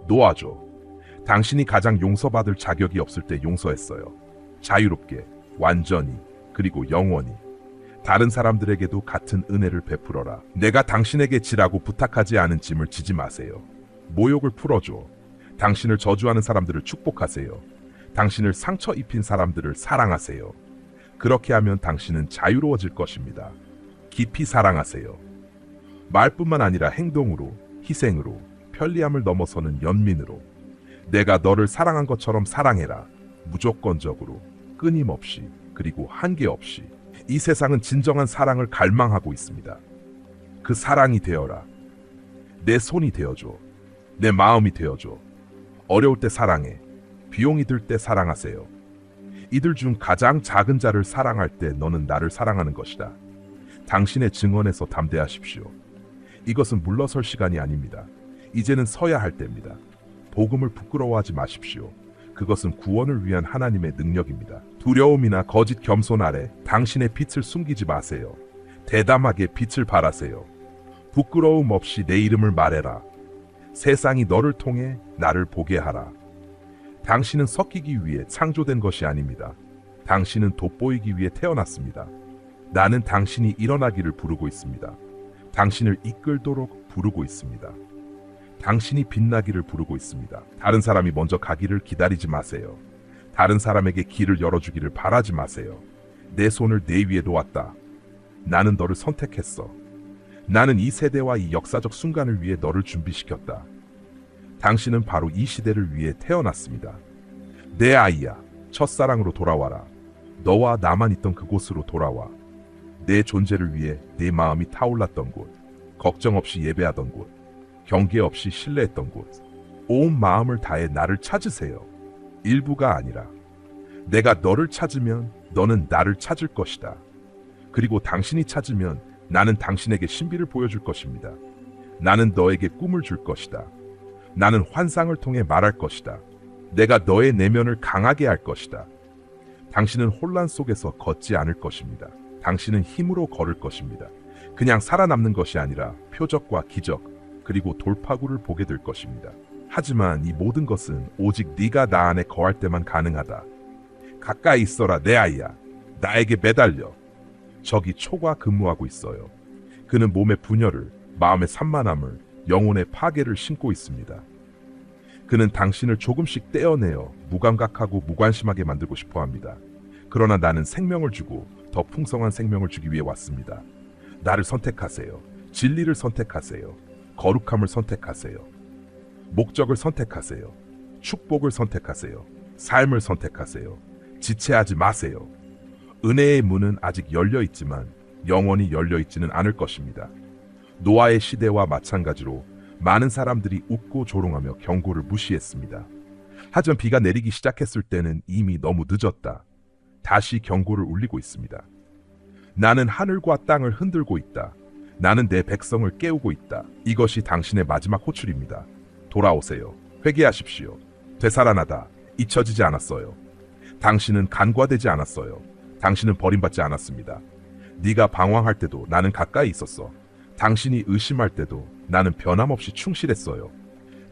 A: 놓아줘. 당신이 가장 용서받을 자격이 없을 때 용서했어요. 자유롭게, 완전히, 그리고 영원히. 다른 사람들에게도 같은 은혜를 베풀어라. 내가 당신에게 지라고 부탁하지 않은 짐을 지지 마세요. 모욕을 풀어줘. 당신을 저주하는 사람들을 축복하세요. 당신을 상처 입힌 사람들을 사랑하세요. 그렇게 하면 당신은 자유로워질 것입니다. 깊이 사랑하세요. 말뿐만 아니라 행동으로, 희생으로, 편리함을 넘어서는 연민으로. 내가 너를 사랑한 것처럼 사랑해라. 무조건적으로, 끊임없이, 그리고 한계 없이. 이 세상은 진정한 사랑을 갈망하고 있습니다. 그 사랑이 되어라. 내 손이 되어줘. 내 마음이 되어줘. 어려울 때 사랑해. 비용이 들 때 사랑하세요. 이들 중 가장 작은 자를 사랑할 때 너는 나를 사랑하는 것이다. 당신의 증언에서 담대하십시오. 이것은 물러설 시간이 아닙니다. 이제는 서야 할 때입니다. 복음을 부끄러워하지 마십시오. 그것은 구원을 위한 하나님의 능력입니다. 두려움이나 거짓 겸손 아래 당신의 빛을 숨기지 마세요. 대담하게 빛을 발하세요. 부끄러움 없이 내 이름을 말해라. 세상이 너를 통해 나를 보게 하라. 당신은 섞이기 위해 창조된 것이 아닙니다. 당신은 돋보이기 위해 태어났습니다. 나는 당신이 일어나기를 부르고 있습니다. 당신을 이끌도록 부르고 있습니다. 당신이 빛나기를 부르고 있습니다. 다른 사람이 먼저 가기를 기다리지 마세요. 다른 사람에게 길을 열어주기를 바라지 마세요. 내 손을 내 위에 놓았다. 나는 너를 선택했어. 나는 이 세대와 이 역사적 순간을 위해 너를 준비시켰다. 당신은 바로 이 시대를 위해 태어났습니다. 내 아이야, 첫사랑으로 돌아와라. 너와 나만 있던 그곳으로 돌아와. 내 존재를 위해 내 마음이 타올랐던 곳, 걱정 없이 예배하던 곳, 경계 없이 신뢰했던 곳. 온 마음을 다해 나를 찾으세요. 일부가 아니라. 내가 너를 찾으면 너는 나를 찾을 것이다. 그리고 당신이 찾으면 나는 당신에게 신비를 보여줄 것입니다. 나는 너에게 꿈을 줄 것이다. 나는 환상을 통해 말할 것이다. 내가 너의 내면을 강하게 할 것이다. 당신은 혼란 속에서 걷지 않을 것입니다. 당신은 힘으로 걸을 것입니다. 그냥 살아남는 것이 아니라 표적과 기적, 그리고 돌파구를 보게 될 것입니다. 하지만 이 모든 것은 오직 네가 나 안에 거할 때만 가능하다. 가까이 있어라, 내 아이야. 나에게 매달려. 적이 초과 근무하고 있어요. 그는 몸의 분열을, 마음의 산만함을, 영혼의 파괴를 심고 있습니다. 그는 당신을 조금씩 떼어내어 무감각하고 무관심하게 만들고 싶어 합니다. 그러나 나는 생명을 주고 더 풍성한 생명을 주기 위해 왔습니다. 나를 선택하세요. 진리를 선택하세요. 거룩함을 선택하세요. 목적을 선택하세요. 축복을 선택하세요. 삶을 선택하세요. 지체하지 마세요. 은혜의 문은 아직 열려 있지만 영원히 열려 있지는 않을 것입니다. 노아의 시대와 마찬가지로 많은 사람들이 웃고 조롱하며 경고를 무시했습니다. 하지만 비가 내리기 시작했을 때는 이미 너무 늦었다. 다시 경고를 울리고 있습니다. 나는 하늘과 땅을 흔들고 있다. 나는 내 백성을 깨우고 있다. 이것이 당신의 마지막 호출입니다. 돌아오세요. 회개하십시오. 되살아나다. 잊혀지지 않았어요. 당신은 간과되지 않았어요. 당신은 버림받지 않았습니다. 네가 방황할 때도 나는 가까이 있었어. 당신이 의심할 때도 나는 변함없이 충실했어요.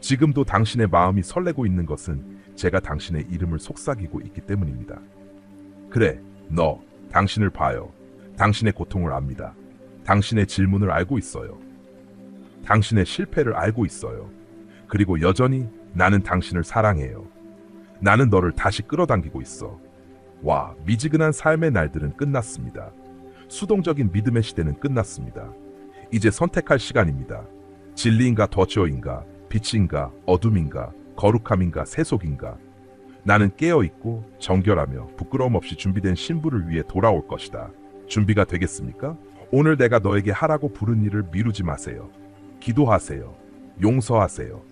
A: 지금도 당신의 마음이 설레고 있는 것은 제가 당신의 이름을 속삭이고 있기 때문입니다. 그래, 너, 당신을 봐요. 당신의 고통을 압니다. 당신의 질문을 알고 있어요. 당신의 실패를 알고 있어요. 그리고 여전히 나는 당신을 사랑해요. 나는 너를 다시 끌어당기고 있어. 와, 미지근한 삶의 날들은 끝났습니다. 수동적인 믿음의 시대는 끝났습니다. 이제 선택할 시간입니다. 진리인가 덫이인가, 빛인가 어둠인가, 거룩함인가 세속인가. 나는 깨어있고 정결하며 부끄러움 없이 준비된 신부를 위해 돌아올 것이다. 준비가 되겠습니까? 오늘 내가 너에게 하라고 부른 일을 미루지 마세요. 기도하세요. 용서하세요.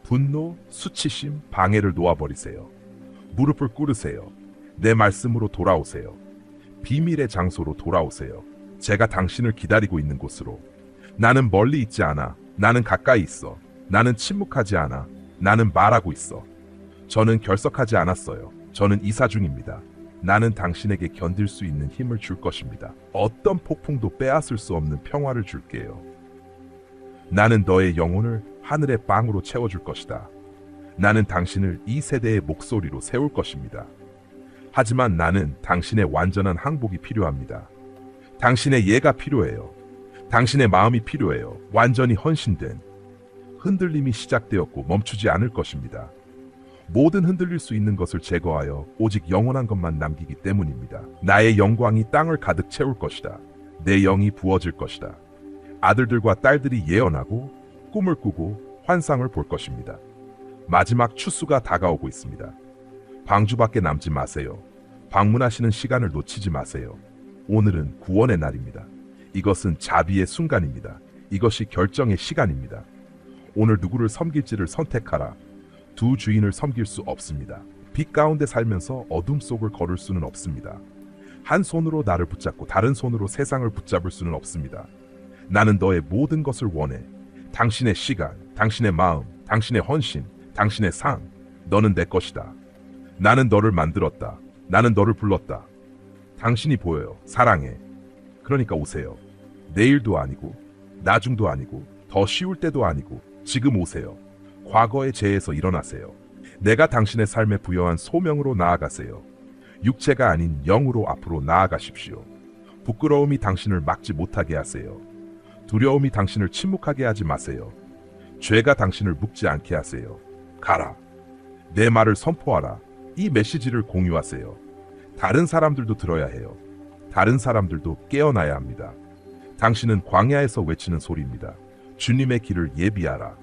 A: 분노, 수치심, 방해를 놓아버리세요. 무릎을 꿇으세요. 내 말씀으로 돌아오세요. 비밀의 장소로 돌아오세요. 제가 당신을 기다리고 있는 곳으로. 나는 멀리 있지 않아. 나는 가까이 있어. 나는 침묵하지 않아. 나는 말하고 있어. 저는 결석하지 않았어요. 저는 이사 중입니다. 나는 당신에게 견딜 수 있는 힘을 줄 것입니다. 어떤 폭풍도 빼앗을 수 없는 평화를 줄게요. 나는 너의 영혼을 하늘의 빵으로 채워줄 것이다. 나는 당신을 이 세대의 목소리로 세울 것입니다. 하지만 나는 당신의 완전한 항복이 필요합니다. 당신의 예가 필요해요. 당신의 마음이 필요해요. 완전히 헌신된. 흔들림이 시작되었고 멈추지 않을 것입니다. 모든 흔들릴 수 있는 것을 제거하여 오직 영원한 것만 남기기 때문입니다. 나의 영광이 땅을 가득 채울 것이다. 내 영이 부어질 것이다. 아들들과 딸들이 예언하고 꿈을 꾸고 환상을 볼 것입니다. 마지막 추수가 다가오고 있습니다. 방주밖에 남지 마세요. 방문하시는 시간을 놓치지 마세요. 오늘은 구원의 날입니다. 이것은 자비의 순간입니다. 이것이 결정의 시간입니다. 오늘 누구를 섬길지를 선택하라. 두 주인을 섬길 수 없습니다. 빛 가운데 살면서 어둠 속을 걸을 수는 없습니다. 한 손으로 나를 붙잡고 다른 손으로 세상을 붙잡을 수는 없습니다. 나는 너의 모든 것을 원해. 당신의 시간, 당신의 마음, 당신의 헌신, 당신의 상. 너는 내 것이다. 나는 너를 만들었다. 나는 너를 불렀다. 당신이 보여요. 사랑해. 그러니까 오세요. 내일도 아니고 나중도 아니고 더 쉬울 때도 아니고 지금 오세요. 과거의 죄에서 일어나세요. 내가 당신의 삶에 부여한 소명으로 나아가세요. 육체가 아닌 영으로 앞으로 나아가십시오. 부끄러움이 당신을 막지 못하게 하세요. 두려움이 당신을 침묵하게 하지 마세요. 죄가 당신을 묶지 않게 하세요. 가라. 내 말을 선포하라. 이 메시지를 공유하세요. 다른 사람들도 들어야 해요. 다른 사람들도 깨어나야 합니다. 당신은 광야에서 외치는 소리입니다. 주님의 길을 예비하라.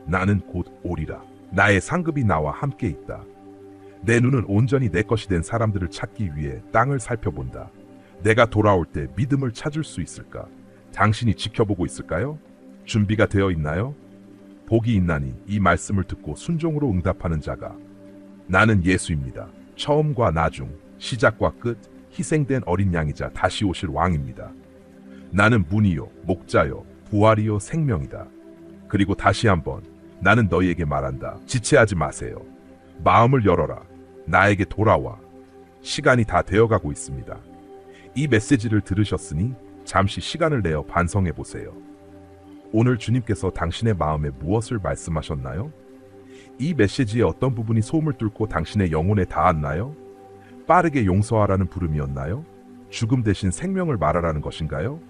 A: 나는 곧 오리라. 나의 상급이 나와 함께 있다. 내 눈은 온전히 내 것이 된 사람들을 찾기 위해 땅을 살펴본다. 내가 돌아올 때 믿음을 찾을 수 있을까? 당신이 지켜보고 있을까요? 준비가 되어 있나요? 복이 있나니 이 말씀을 듣고 순종으로 응답하는 자가. 나는 예수입니다. 처음과 나중, 시작과 끝, 희생된 어린 양이자 다시 오실 왕입니다. 나는 문이요, 목자요, 부활이요, 생명이다. 그리고 다시 한번 나는 너희에게 말한다. 지체하지 마세요. 마음을 열어라. 나에게 돌아와. 시간이 다 되어가고 있습니다. 이 메시지를 들으셨으니 잠시 시간을 내어 반성해 보세요. 오늘 주님께서 당신의 마음에 무엇을 말씀하셨나요? 이 메시지의 어떤 부분이 소음을 뚫고 당신의 영혼에 닿았나요? 빠르게 용서하라는 부름이었나요? 죽음 대신 생명을 말하라는 것인가요?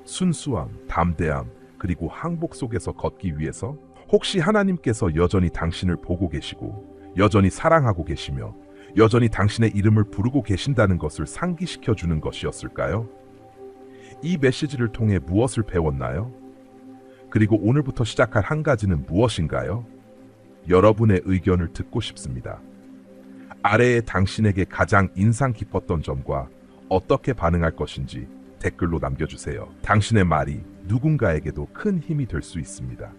A: 순수함, 담대함, 그리고 항복 속에서 걷기 위해서? 혹시 하나님께서 여전히 당신을 보고 계시고 여전히 사랑하고 계시며 여전히 당신의 이름을 부르고 계신다는 것을 상기시켜 주는 것이었을까요? 이 메시지를 통해 무엇을 배웠나요? 그리고 오늘부터 시작할 한 가지는 무엇인가요? 여러분의 의견을 듣고 싶습니다. 아래에 당신에게 가장 인상 깊었던 점과 어떻게 반응할 것인지 댓글로 남겨주세요. 당신의 말이 누군가에게도 큰 힘이 될 수 있습니다.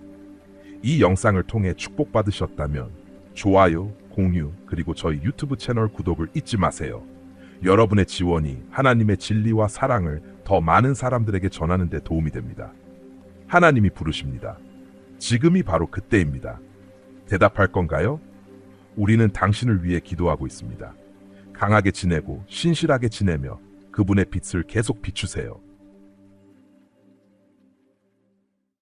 A: 이 영상을 통해 축복받으셨다면 좋아요, 공유, 그리고 저희 유튜브 채널 구독을 잊지 마세요. 여러분의 지원이 하나님의 진리와 사랑을 더 많은 사람들에게 전하는 데 도움이 됩니다. 하나님이 부르십니다. 지금이 바로 그때입니다. 대답할 건가요? 우리는 당신을 위해 기도하고 있습니다. 강하게 지내고 신실하게 지내며 그분의 빛을 계속 비추세요.